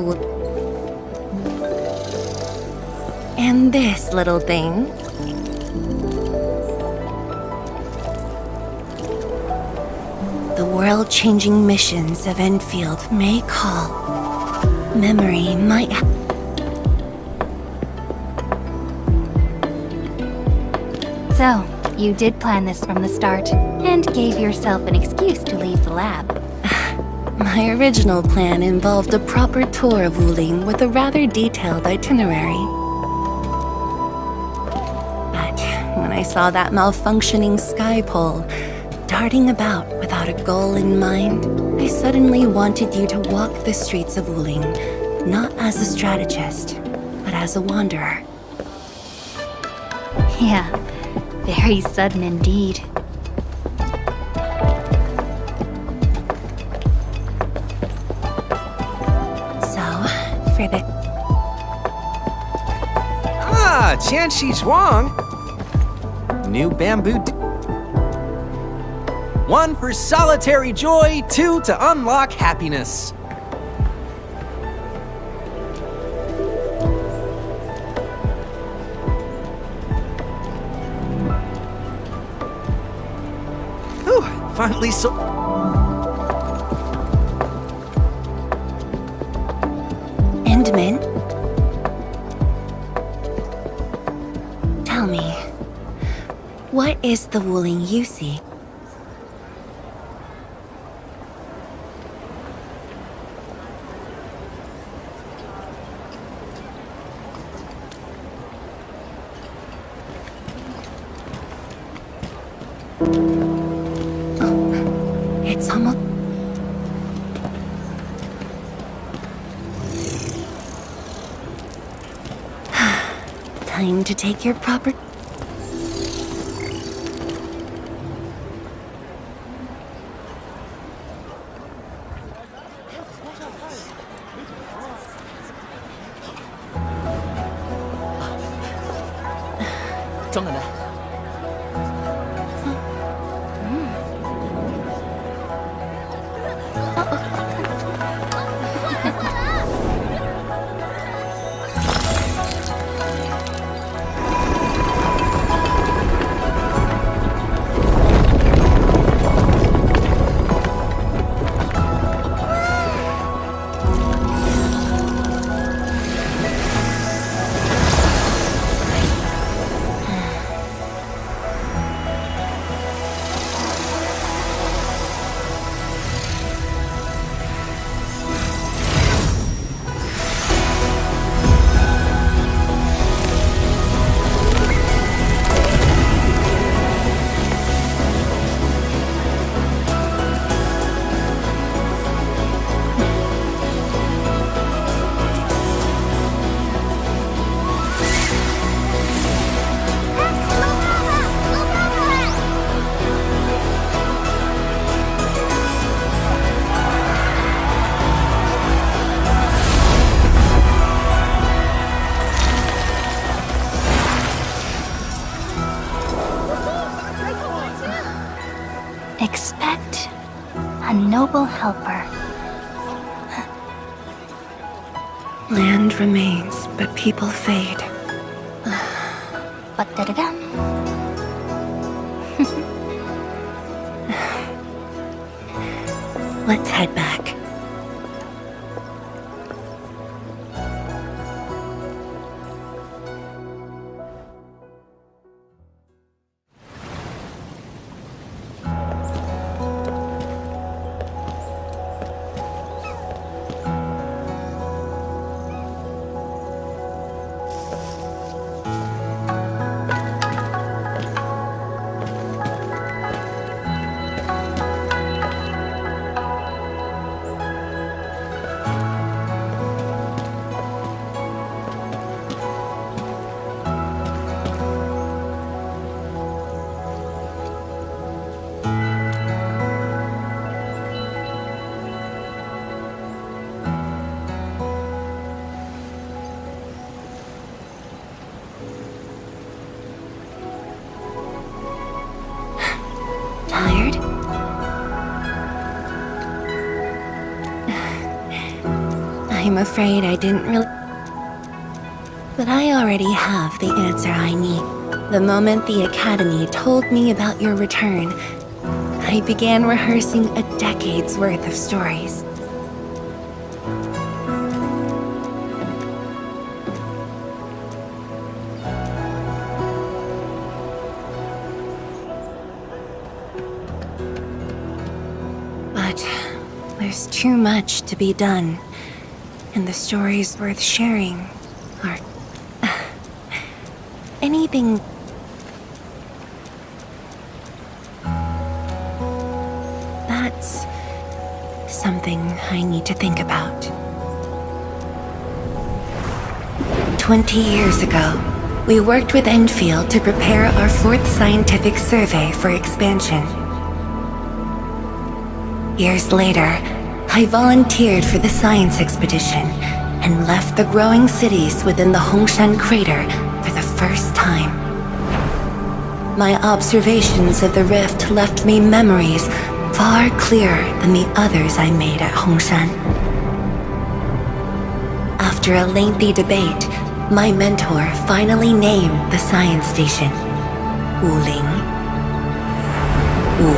and this little thing. The world-changing missions of Endfield may call. Memory might... So, you did plan this from the start, and gave yourself an excuse to leave the lab. My original plan involved a proper tour of Wuling with a rather detailed itinerary. When I saw that malfunctioning sky pole, darting about without a goal in mind, I suddenly wanted you to walk the streets of Wuling, not as a strategist, but as a wanderer. Yeah, very sudden indeed. So, for the... Ah, Qianxi Zhuang! New bamboo... 1 for solitary joy, 2 to unlock happiness. Whew, finally so... Endman? Tell me, what is the Wuling you see? It's almost... Time to take your proper... Expect a noble helper. Land remains, but people fade. Ba-da-da-dum. Let's head back. Tired? I'm afraid I didn't really... But I already have the answer I need. The moment the Academy told me about your return, I began rehearsing a decade's worth of stories. But there's too much to be done, and the stories worth sharing are... anything... That's something I need to think about. 20 years ago, we worked with Endfield to prepare our 4th scientific survey for expansion. Years later, I volunteered for the science expedition and left the growing cities within the Hongshan crater for the first time. My observations of the rift left me memories far clearer than the others I made at Hongshan. After a lengthy debate, my mentor finally named the science station Wuling. Wu,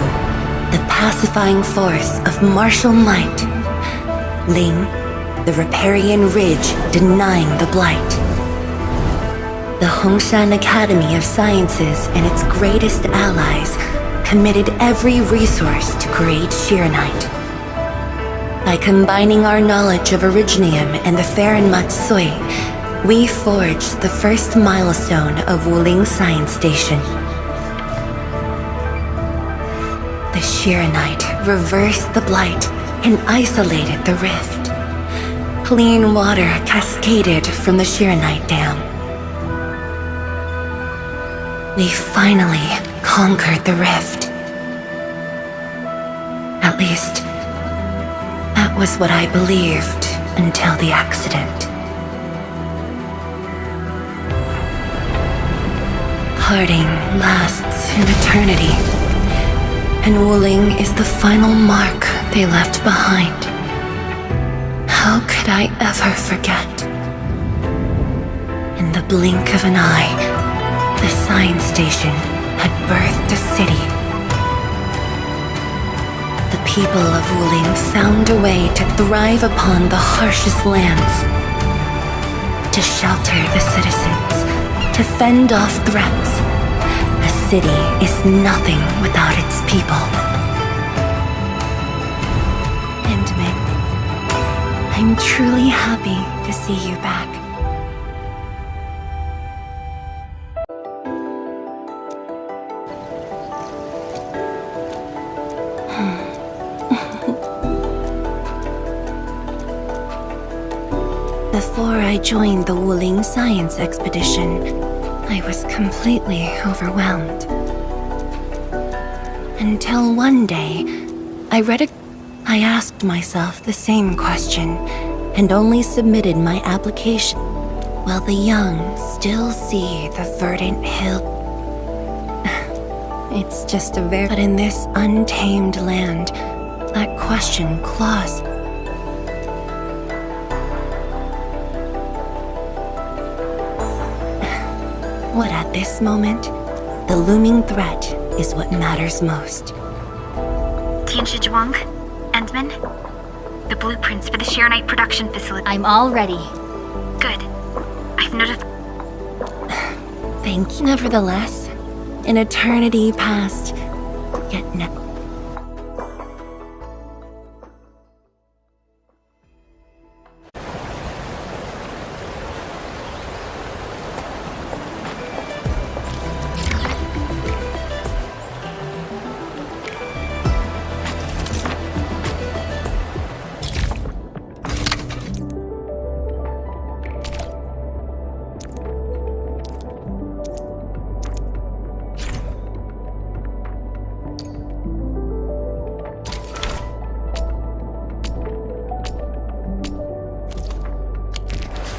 the pacifying force of martial might. Ling, the riparian ridge denying the blight. The Hongshan Academy of Sciences and its greatest allies committed every resource to create Shiranite. By combining our knowledge of Originium and the Farron Matsui, we forged the first milestone of Wuling Science Station. The Shiranite reversed the blight and isolated the rift. Clean water cascaded from the Shiranite Dam. We finally conquered the rift. At least, that was what I believed until the accident. Parting lasts an eternity, and Wuling is the final mark they left behind. How could I ever forget? In the blink of an eye, the science station had birthed a city. The people of Wuling found a way to thrive upon the harshest lands, to shelter the citizens, to fend off threats. A city is nothing without its people. Endman, I'm truly happy to see you back. Before I joined the Wuling Science Expedition, I was completely overwhelmed. Until one day, I asked myself the same question, and only submitted my application, while the young still see the verdant hill. It's just but in this untamed land, that question claws. What at this moment, the looming threat is what matters most. Tianshi Zhuang, Endman, the blueprints for the Shiranite production facility. I'm all ready. Good. I've notified. Thank you. Nevertheless, an eternity passed, yet now.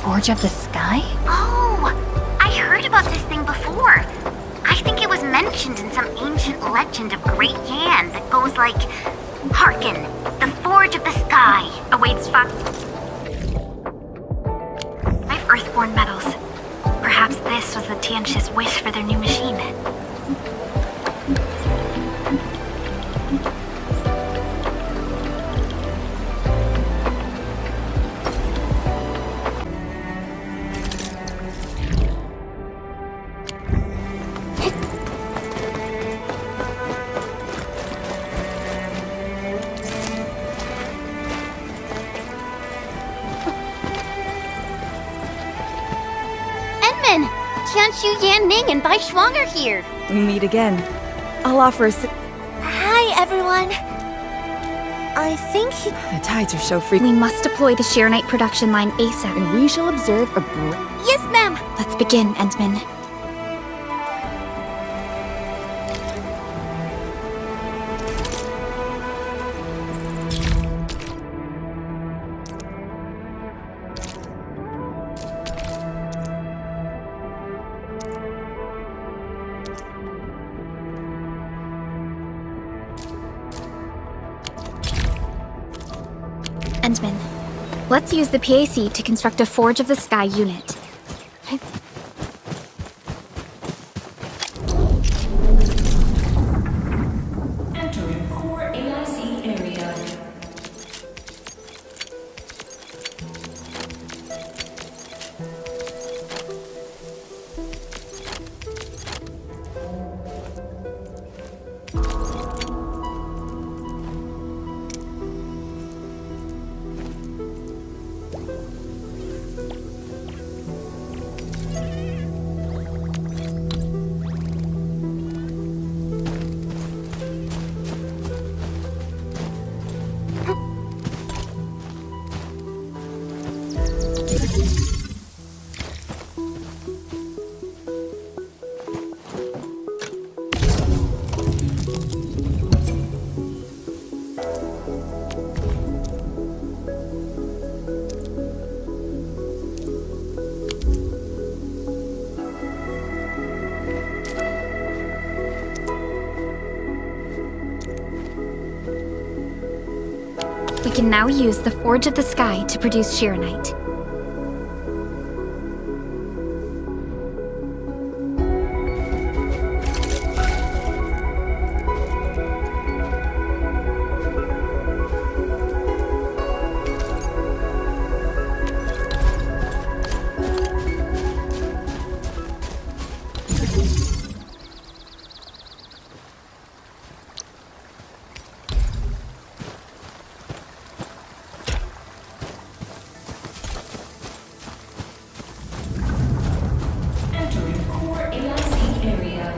Forge of the Sky? Oh, I heard about this thing before. I think it was mentioned in some ancient legend of Great Yan that goes like, "Hearken, the Forge of the Sky awaits five Earthborn metals. Perhaps this was the Tianshi's wish for their new machine." Tianshu, Yan Ning, and Bai Shuang are here. We meet again. I'll offer Hi, everyone. I think The tides are so free. We must deploy the Shiranite production line ASAP. And we shall observe a Yes, ma'am. Let's begin, Endman. Endman, let's use the PAC to construct a Forge of the Sky unit. Entering core AIC area. We can now use the Forge of the Sky to produce Shiranite. Entering core AIC area.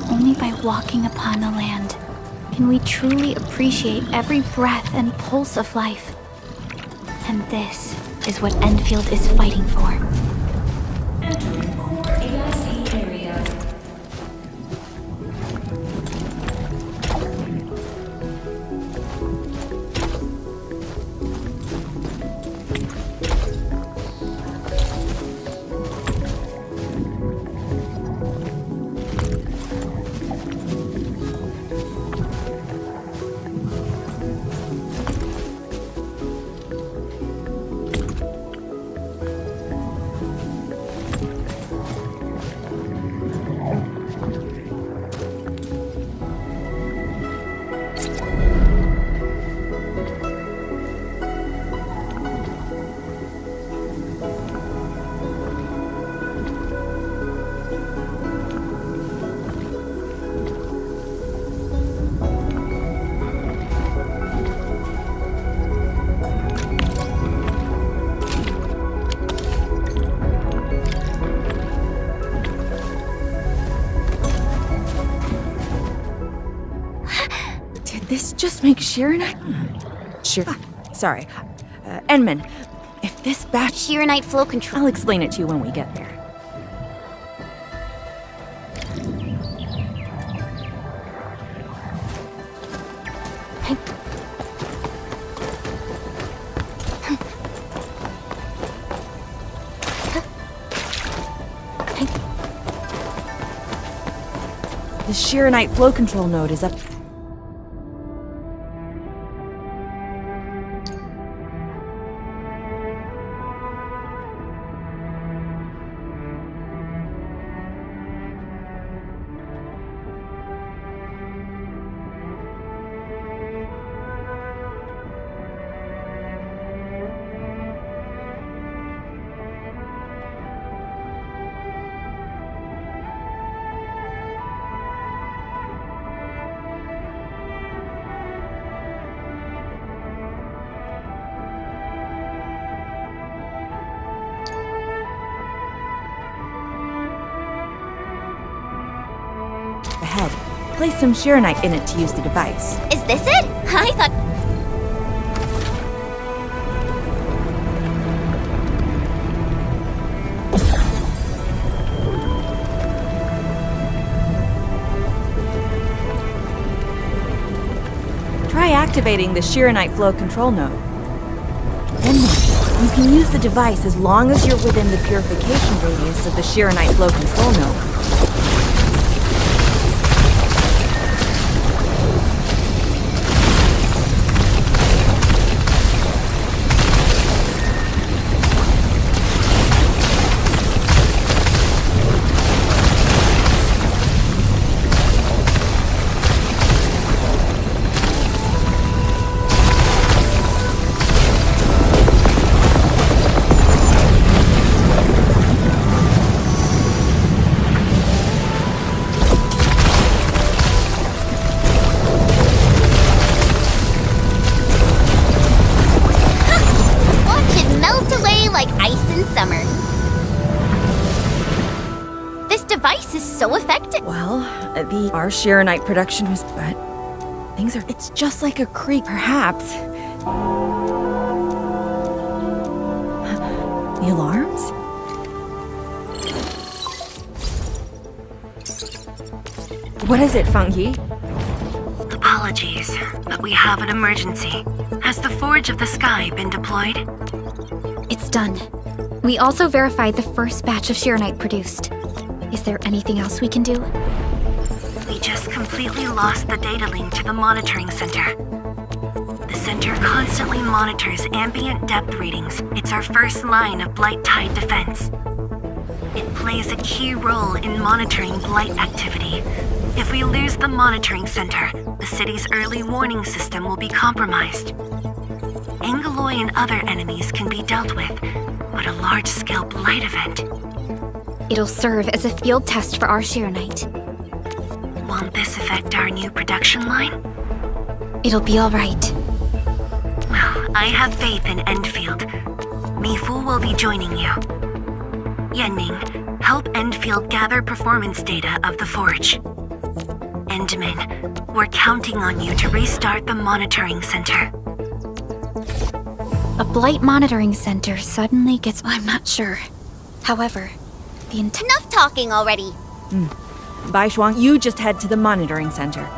Only by walking upon the land can we truly appreciate every breath and pulse of life. And this is what Endfield is fighting for. Entering core AIC area. this just makes Shirenite... Sorry. Enman, if this batch... Shirenite flow control... I'll explain it to you when we get there. The Shirenite flow control node is up. Ahead. Place some Shirenite in it to use the device. Is this it? I thought... Try activating the Shirenite flow control node. Then you can use the device as long as you're within the purification radius of the Shirenite flow control node. So effective. Well, our Shirenite production was, but things are, it's just like a creek, perhaps. The alarms? What is it, Funky? Apologies, but we have an emergency. Has the Forge of the Sky been deployed? It's done. We also verified the first batch of Shirenite produced. Is there anything else we can do? We just completely lost the data link to the monitoring center. The center constantly monitors ambient depth readings. It's our first line of blight tide defense. It plays a key role in monitoring blight activity. If we lose the monitoring center, the city's early warning system will be compromised. Angeloi and other enemies can be dealt with, but a large-scale blight event... It'll serve as a field test for our Shirenite. Won't this affect our new production line? It'll be all right. Well, I have faith in Endfield. Mifu will be joining you. Yenning, help Endfield gather performance data of the Forge. Endman, we're counting on you to restart the monitoring center. A blight monitoring center suddenly gets... I'm not sure. However... Enough talking already! Bai Shuang, you just head to the monitoring center.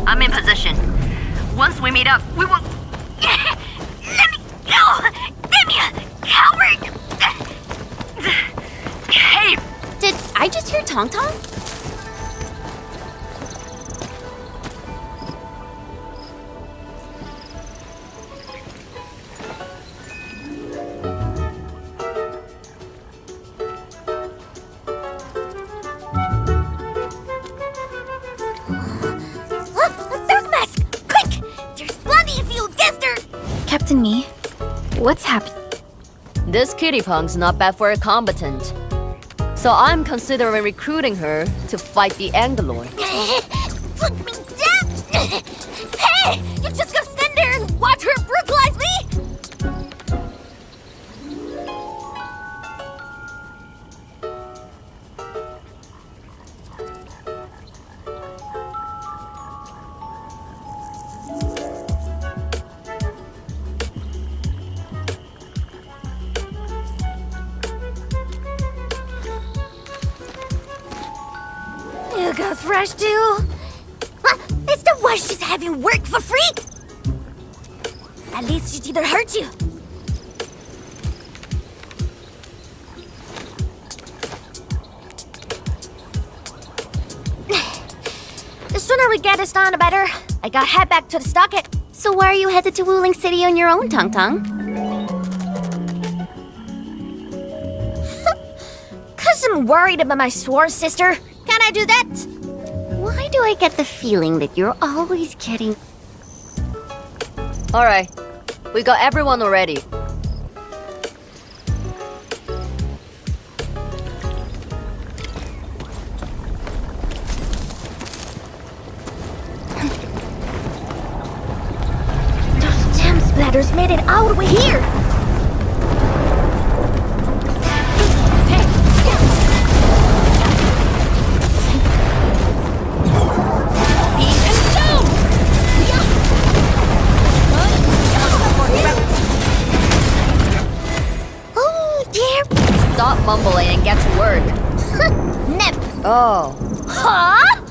I'm in position. Once we meet up, we will... Let me go! Damn you! Coward! Hey! Did I just hear Tong Tong? Captain Me, what's happened? This kitty punk's not bad for a combatant. So I'm considering recruiting her to fight the Angloid. Put me down! Hey! You're just gonna stand there and watch her brutalize me? You got fresh too? It's the way she's having work for free! At least she didn't hurt you. The sooner we get this done, the better. I gotta head back to the stockade. So why are you headed to Wuling City on your own, Tong Tong? Cause I'm worried about my sworn sister. Can I do that? Why do I get the feeling that you're always getting... Alright, we got everyone already. Those damn splatters made it all the way here! Stop mumbling and get to work. Never. Oh. Huh?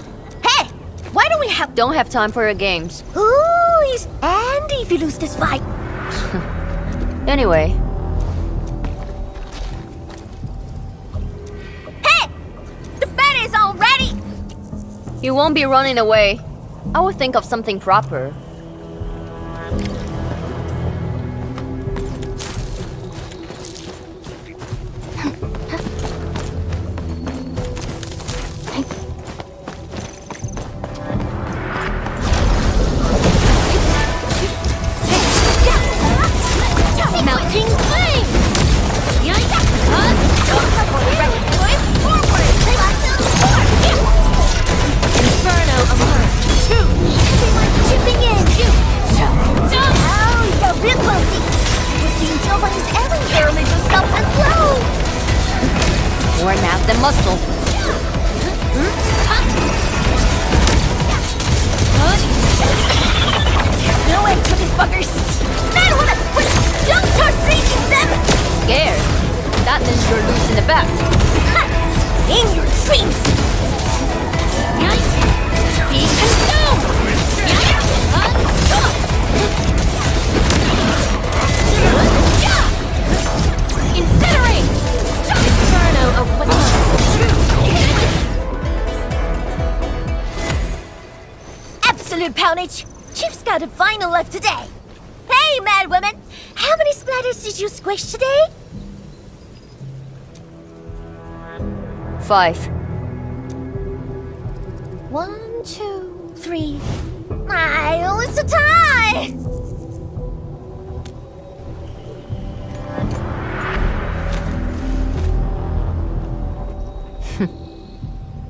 Hey, why don't we have... Don't have time for your games. Ooh, and if you lose this fight. Anyway. Hey! The bed is all ready! You won't be running away. I will think of something proper. Worn out the muscle. No end to these buggers! Man, what a quick! Don't start freaking them! Scared? That means you're losing the bet. In your dreams! Be consumed! Incinerate! Inferno of what absolute poundage! Chief's got a final left today. Hey, mad woman! How many splatters did you squish today? 5. 1, 2, 3. Oh, it's a tie!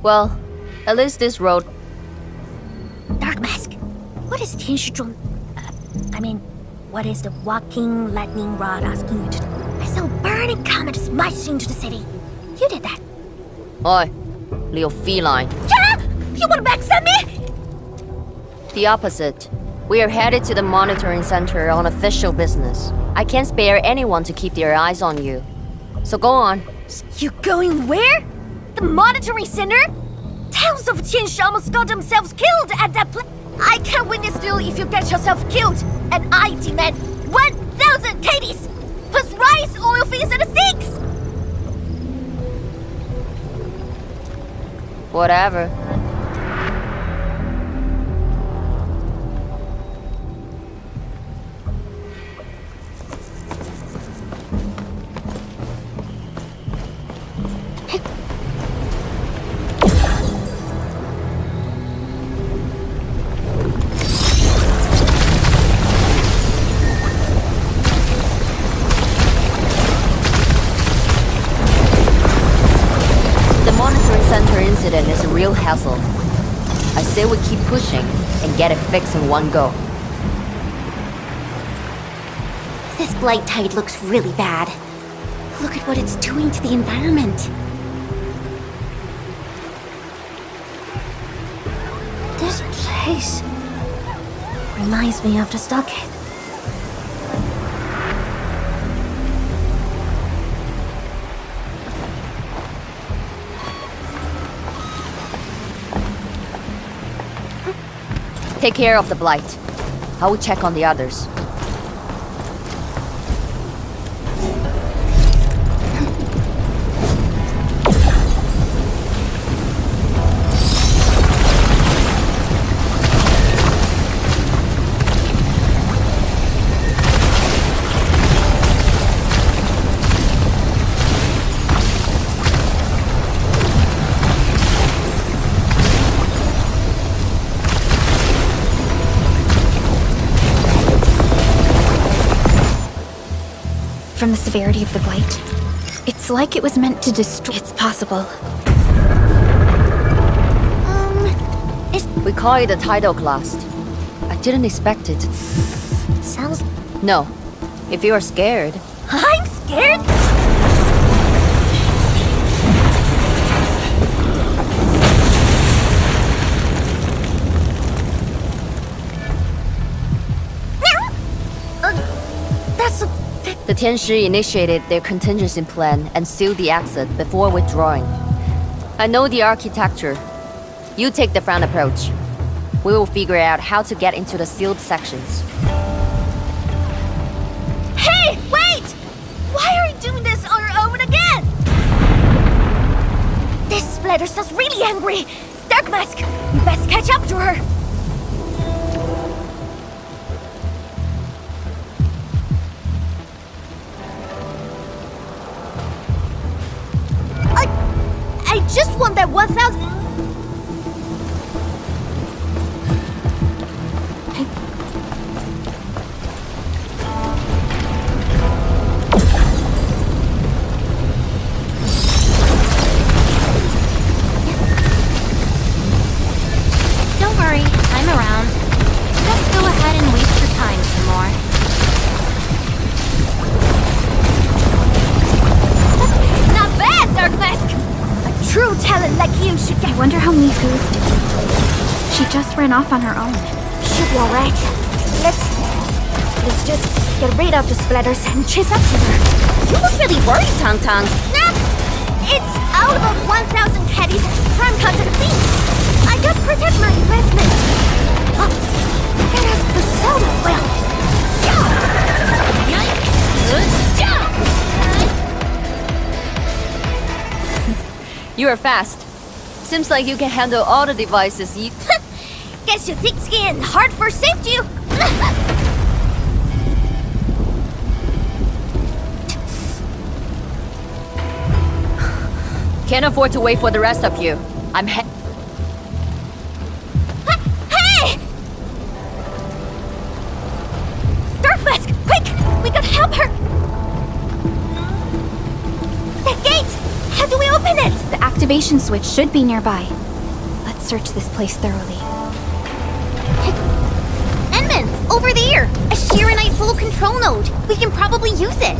Well, at least this road. Dark Mask. What is Tianshizhuang? What is the walking lightning rod asking you to do? I saw a burning comet smash into the city. You did that. Oi, little feline. Yeah! You want to backstab me? The opposite. We are headed to the monitoring center on official business. I can't spare anyone to keep their eyes on you. So go on. You going where? The monitoring center? Thousands of Tianshi almost got themselves killed at that place. I can't witness you if you get yourself killed. And I demand 1,000 KDs plus rice, oil fees, and steaks. Whatever. center incident is a real hassle. I say we keep pushing and get it fixed in one go. This blight tide looks really bad. Look at what it's doing to the environment. This place reminds me of the stockade. Take care of the blight. I will check on the others. From the severity of the blight, it's like it was meant to destroy. It's possible. We call it a tidal blast. I didn't expect it. Sounds... No. If you are scared... I'm scared? That's a... The Tianshi initiated their contingency plan and sealed the exit before withdrawing. I know the architecture. You take the front approach. We will figure out how to get into the sealed sections. Hey, wait! Why are you doing this on your own again? This splatter sounds really angry. Dark Mask, you best catch up to her. I just want that 1,000... Don't worry, I'm around. Just go ahead and waste your time some more. Not bad, Dark Mask! A true talent like you should get... I wonder how Mifu is doing. She just ran off on her own. Should be alright. Let's just get rid of the splatters and chase up to her. You look really worried, Tong Tong. Nah! It's out of 1,000 caddies prime content fees. I gotta protect my investment. Oh, and as for sound as well. You are fast. Seems like you can handle all the devices you... Guess your thick skin hard for safety. Can't afford to wait for the rest of you. I'm Hey! Dark Mask, quick! We gotta help her! That gate! How do we open it? The activation switch should be nearby. Let's search this place thoroughly. Enman, over there! A Shiranite flow control node. We can probably use it.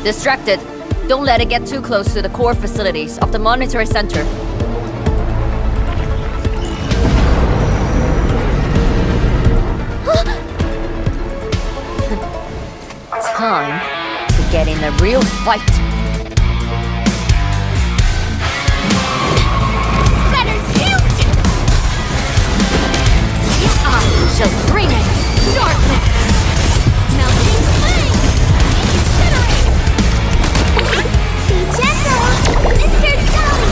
Distracted. Don't let it get too close to the core facilities of the monitoring center. Time to get in a real fight. Splatter's huge! Shall bring it! Darkness! Melting flame! Incinerate! Be gentle, Mr. Dolly!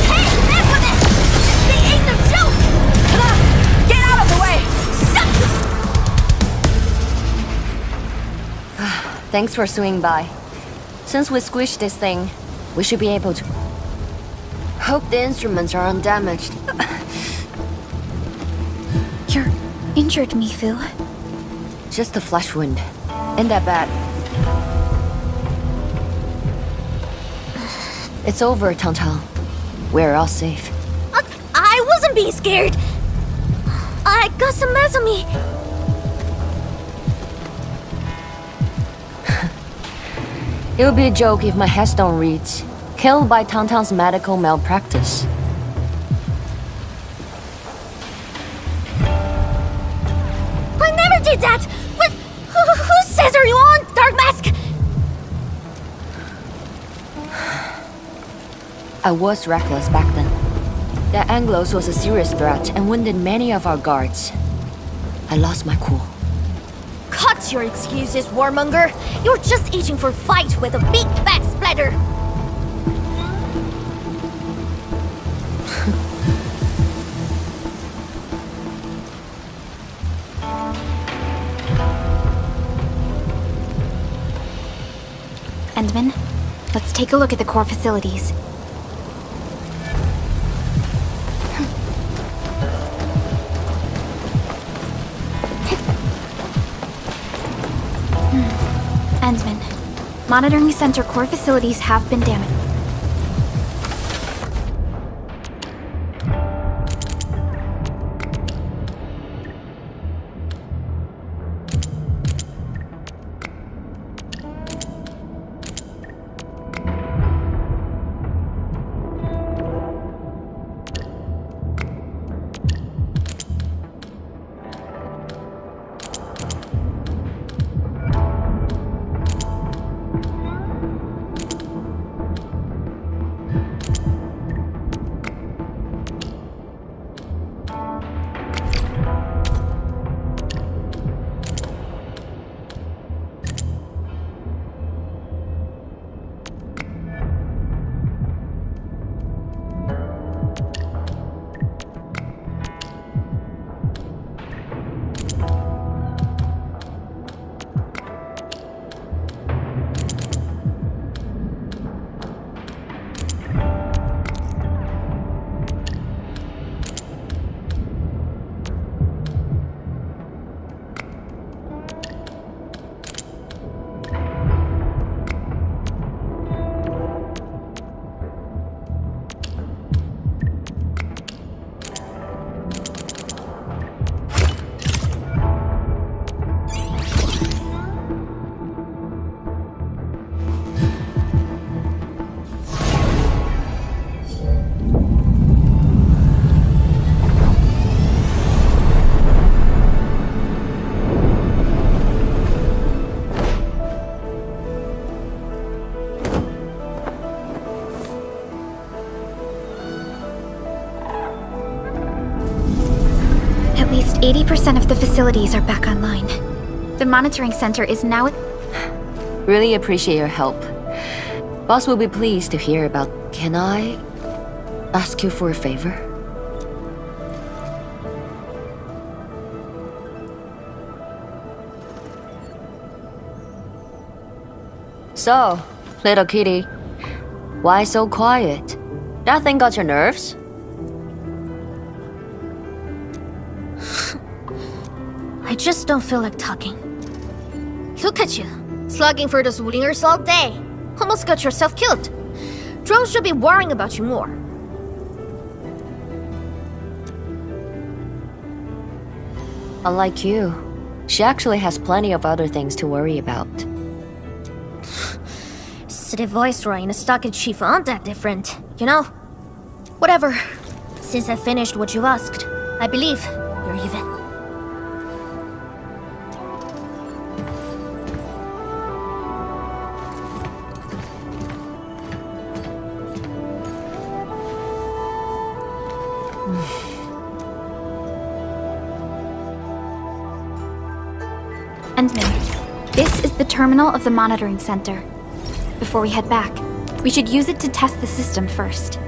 Hey, that woman! They ain't no joke! Get out of the way! Thanks for swinging by. Since we squished this thing, we should be able to... Hope the instruments are undamaged. You're injured, Mifu. Just a flesh wound. Ain't that bad. It's over, Tantan. We're all safe. I wasn't being scared! I got some meds on me! It would be a joke if my headstone reads, killed by Tantan's medical malpractice. I never did that! But whose says are you on, Dark Mask? I was reckless back then. The Anglos was a serious threat and wounded many of our guards. I lost my cool. Cut your excuses, warmonger! You're just itching for a fight with a big fat splatter! Endman, let's take a look at the core facilities. Endman, monitoring center core facilities have been damaged. At least 80% of the facilities are back online. The monitoring center is now... Really appreciate your help. Boss will be pleased to hear about... Can I ask you for a favor? So, little kitty, why so quiet? That thing got your nerves? I just don't feel like talking. Look at you, slugging for those Wulingers all day. Almost got yourself killed. Drones should be worrying about you more. Unlike you, she actually has plenty of other things to worry about. City Viceroy and a stock chief aren't that different, you know? Whatever. Since I finished what you asked, I believe you're even. Endman, this is the terminal of the monitoring center. Before we head back, we should use it to test the system first.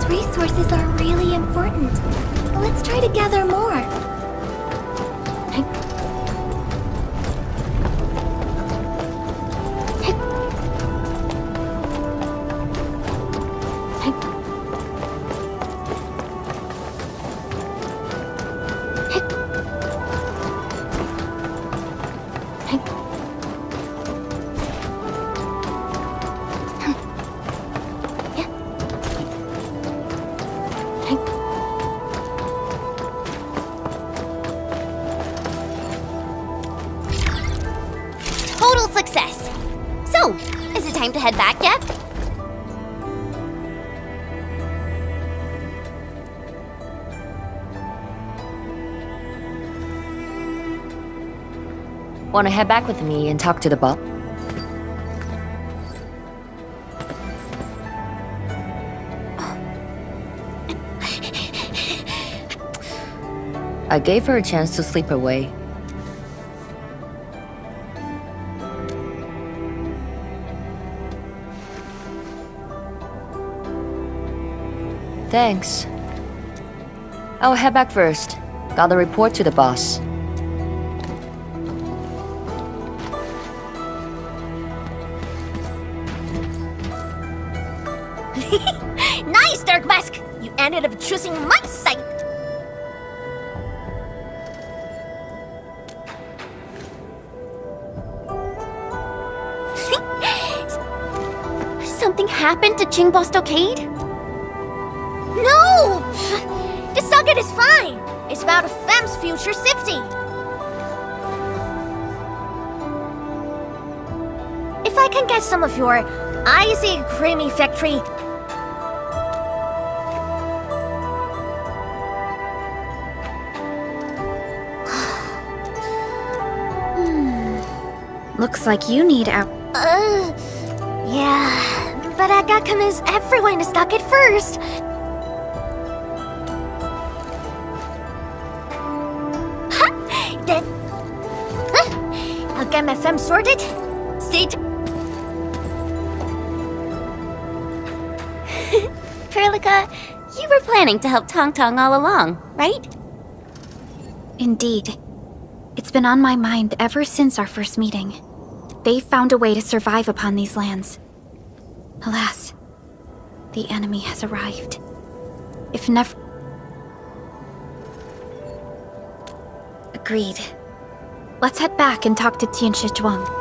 Resources are really important. Let's try to gather more. Total success! So, is it time to head back yet? Wanna head back with me and talk to the boss? I gave her a chance to sleep away. Thanks. I'll head back first. Gotta report to the boss. Nice, Dark Mask! You ended up choosing my side! Something happened to Qingbo Stockade? No! The socket is fine! It's about a fem's future safety! can get some of your icy, creamy victory. Looks like you need out. Yeah, but I got convinced everyone to stock it first. Then, I'll get my femme sorted. Stay Perlica, you were planning to help Tong Tong all along, right? Indeed. It's been on my mind ever since our first meeting. They found a way to survive upon these lands. Alas, the enemy has arrived. If never... Agreed. Let's head back and talk to Tianshi Zhuang.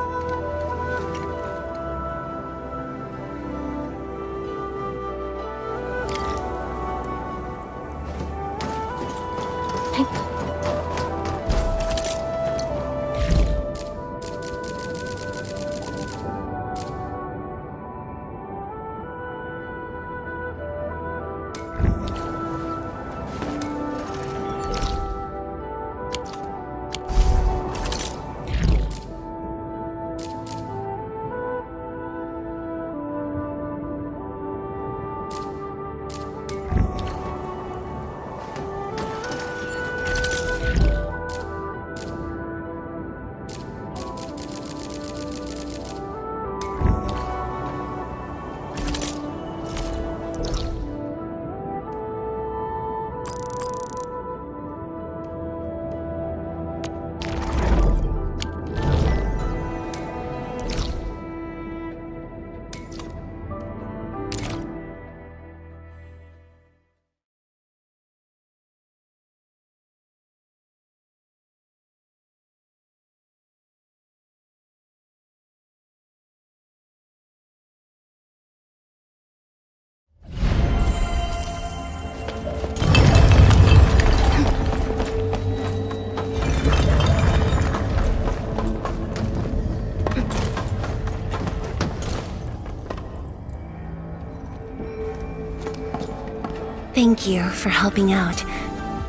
Thank you for helping out.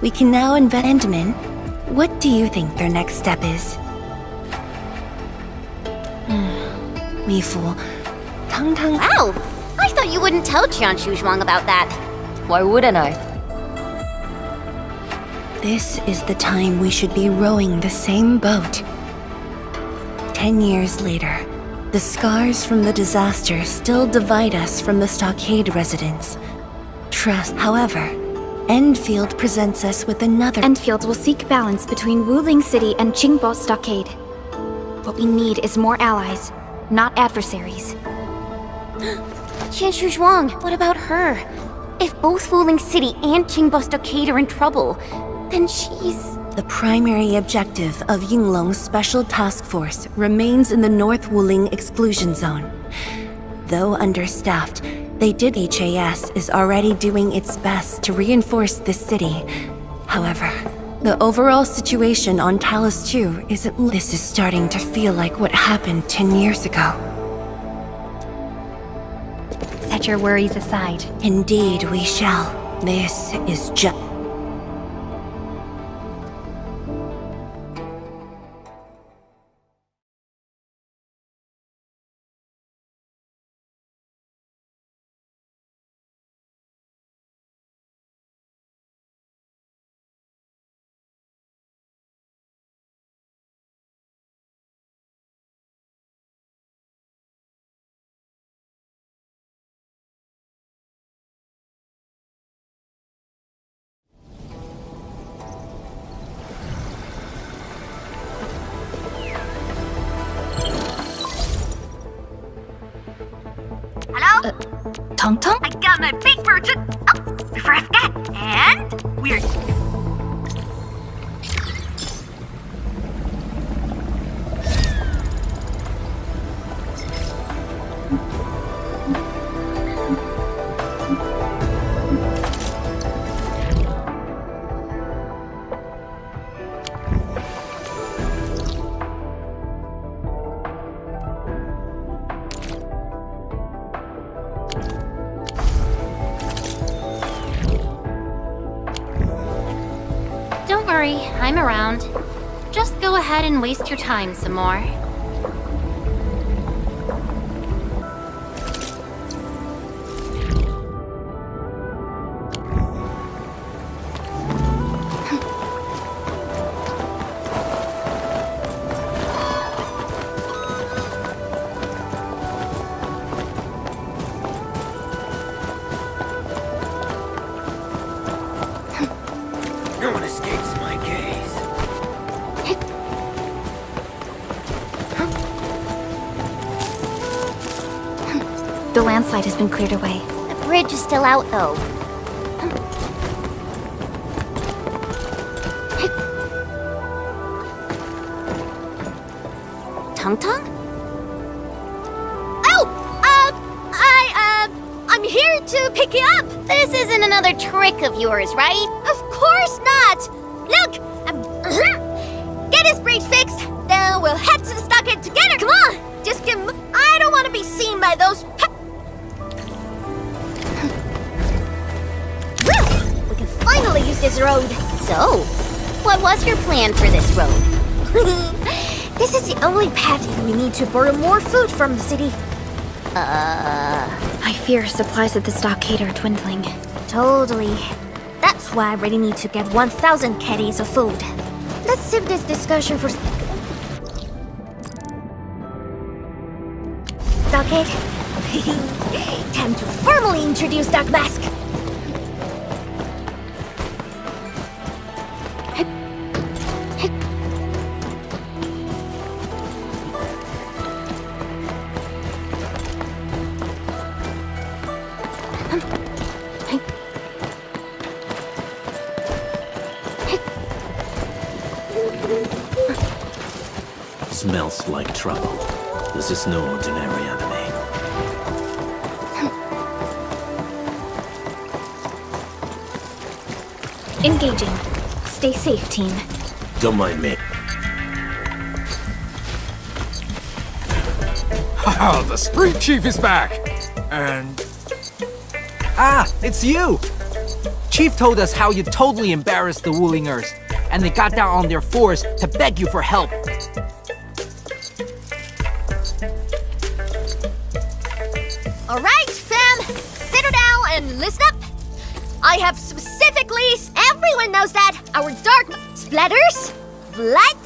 We can now invent Enderman. What do you think their next step is? Me fool. Tong Tong. Wow! I thought you wouldn't tell Tianshi Zhuang about that. Why wouldn't I? This is the time we should be rowing the same boat. 10 years later, the scars from the disaster still divide us from the stockade residents. Trust, however, Endfield presents us with another... Endfield will seek balance between Wuling City and Qingbo Stockade. What we need is more allies, not adversaries. Tianshi Zhuang, what about her? If both Wuling City and Qingbo Stockade are in trouble, then she's... The primary objective of Yinglong's Special Task Force remains in the North Wuling Exclusion Zone. Though understaffed, HAS is already doing its best to reinforce this city. However, the overall situation on Talos-II isn't... This is starting to feel like what happened 10 years ago. Set your worries aside. Indeed, we shall. This is just... Hello? Tong Tong? I got my big version. Oh, before I forget. And we're... worry, I'm around. Just go ahead and waste your time some more. No one escapes my gaze. The landslide has been cleared away. The bridge is still out, though. Tung-tung? Oh! I'm here to pick you up! This isn't another trick of yours, right? Of course not! Look! Get his bridge fixed, then we'll head to the stockade together! Come on! Just get... I don't want to be seen by those we can finally use this road! So, what was your plan for this road? This is the only path we need to borrow more food from the city. I fear supplies at the stockade are dwindling. Totally. That's why I really need to get 1,000 caddies of food. Let's save this discussion for... Stockade? Time to formally introduce Dark Mask! Smells like trouble. This is no ordinary enemy. Engaging. Stay safe, team. Don't mind me. Haha, the street chief is back! And... Ah, it's you! Chief told us how you totally embarrassed the Wulingers, and they got down on their fours to beg you for help. Alright, fam! Settle down and listen up! I have specifically... Everyone knows that our dark... Splatters? Blood?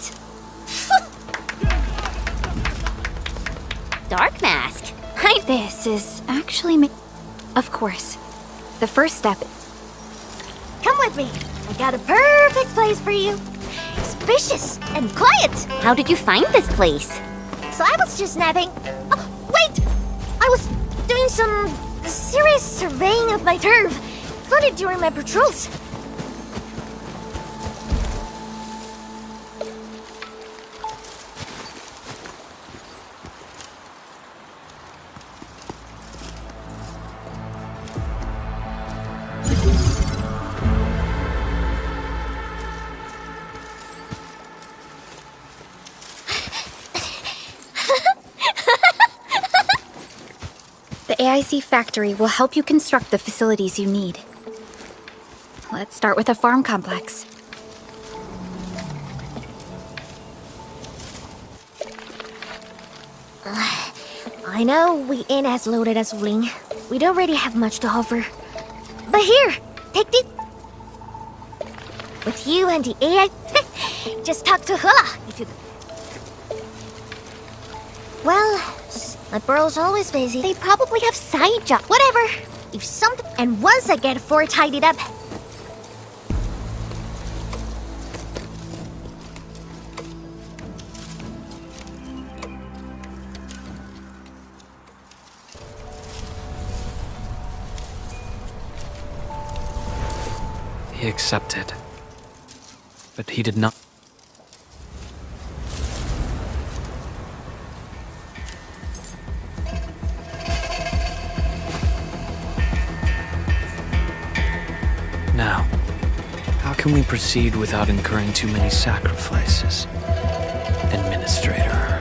Dark Mask? This is actually Of course. The first step... Come with me. I got a perfect place for you. Spacious and quiet. How did you find this place? So I was just napping. Oh, wait! I was doing some serious surveying of my turf. Found it during my patrols. The AIC factory will help you construct the facilities you need. Let's start with a farm complex. I know we ain't as loaded as Wling. We don't really have much to offer. But here, take this. With you and the AI, just talk to Hula if you... Well, my burrow's always busy. They probably have side jobs. Whatever. If something... And once I get fort tidied up... He accepted. But he did not... Now, how can we proceed without incurring too many sacrifices? Administrator.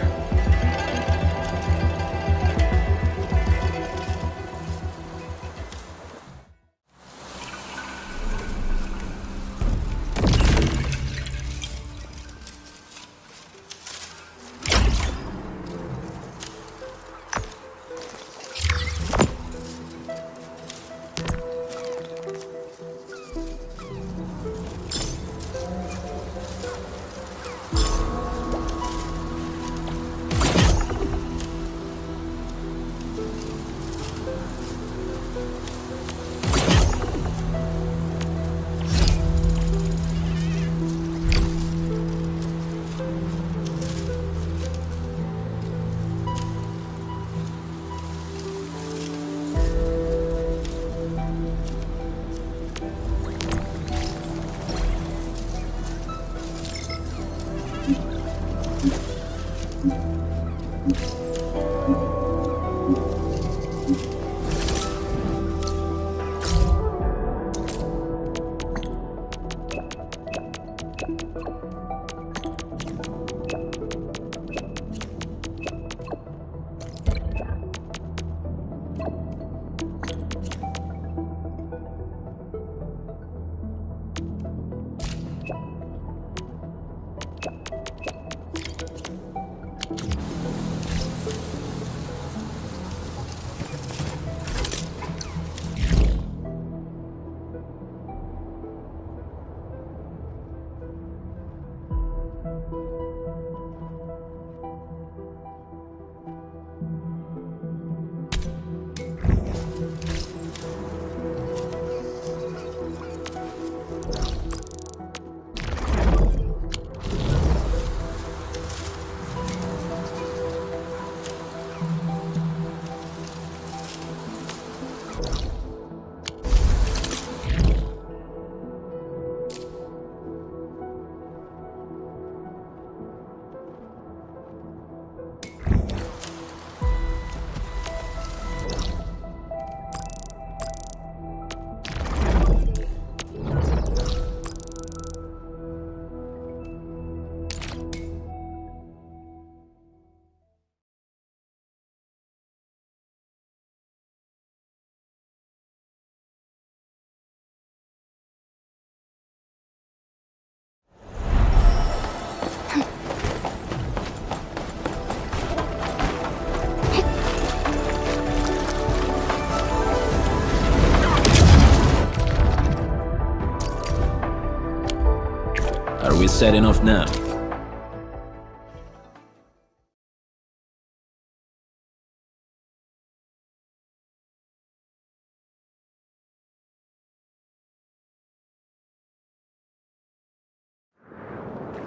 we're setting off now.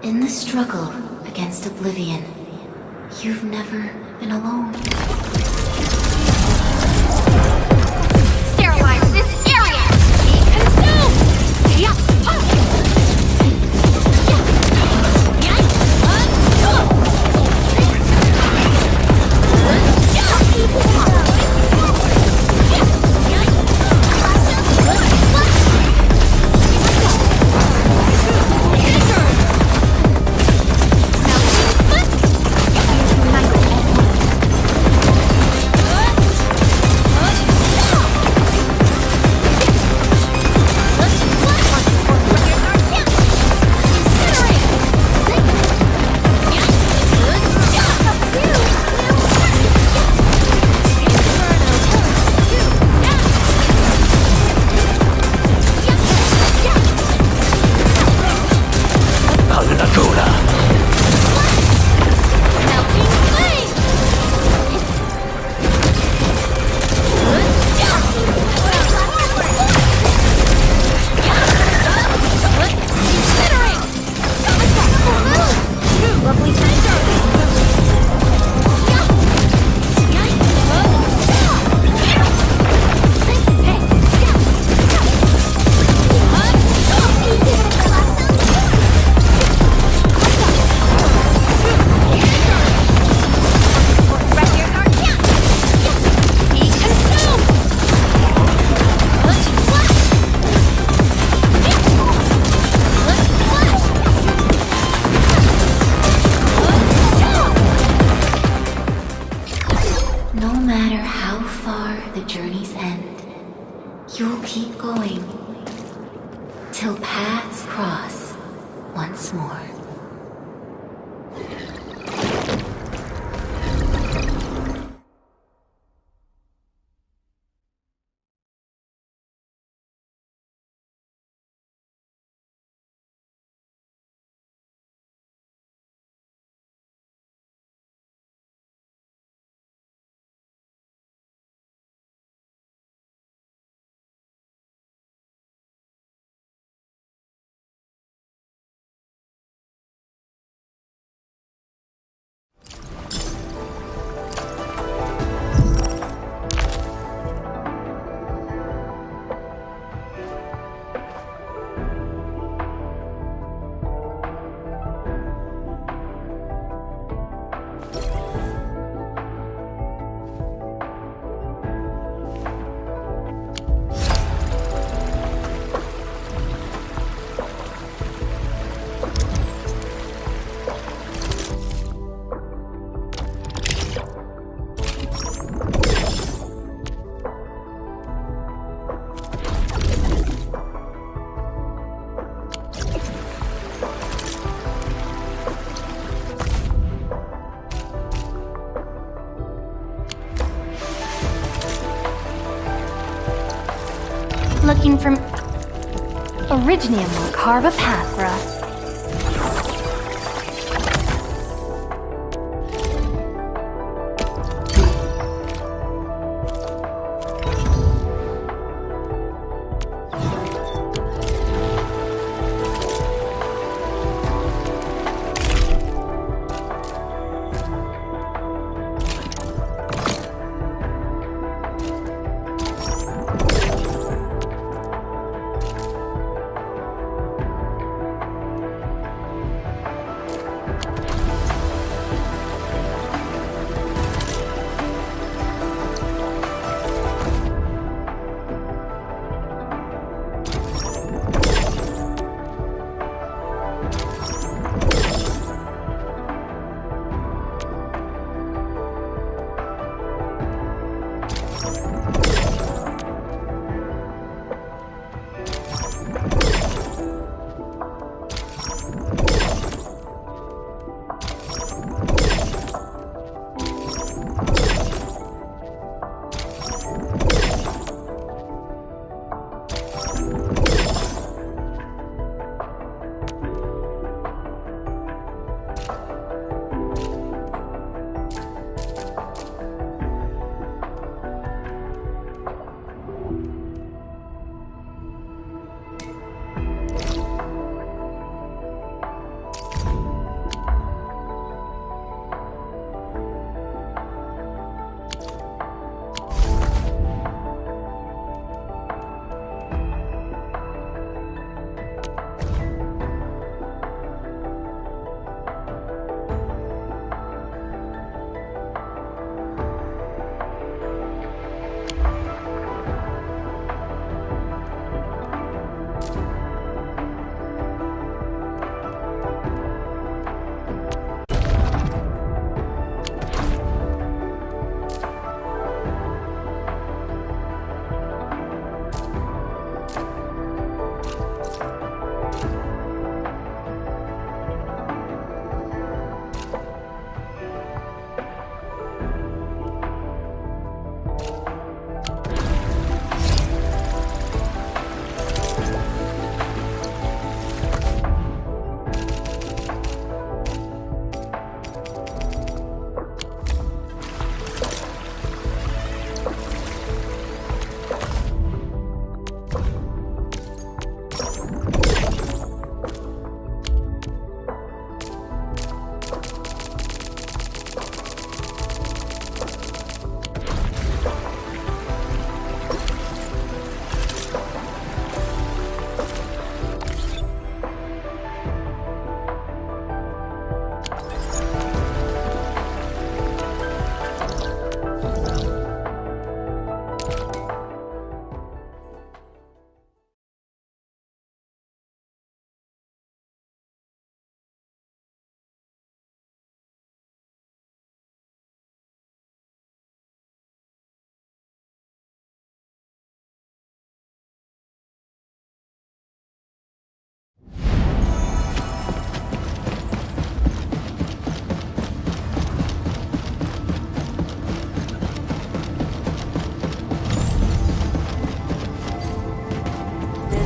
In the struggle against oblivion, you've never been alone. Sterilize this area! Be consumed! Looking for... Originium will carve a path for us.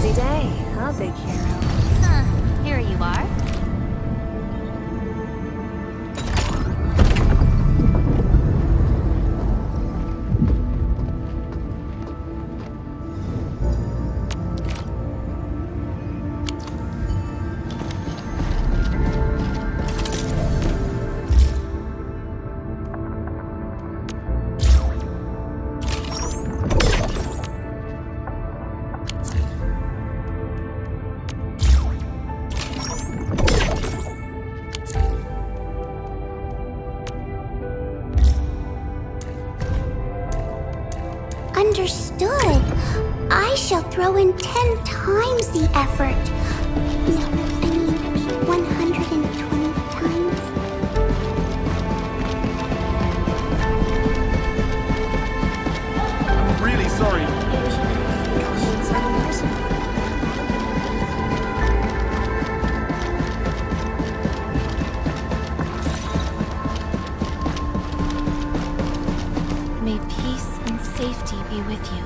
busy day, huh, big hero? Here you are. Understood. I shall throw in 10 times the effort. No, I mean 120 times. I'm really sorry. May peace and safety be with you.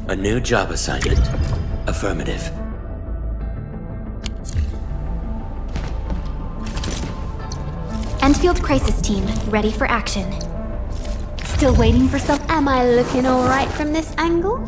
A new job assignment. Affirmative. Endfield Crisis Team, ready for action. Still waiting for some... Am I looking alright from this angle?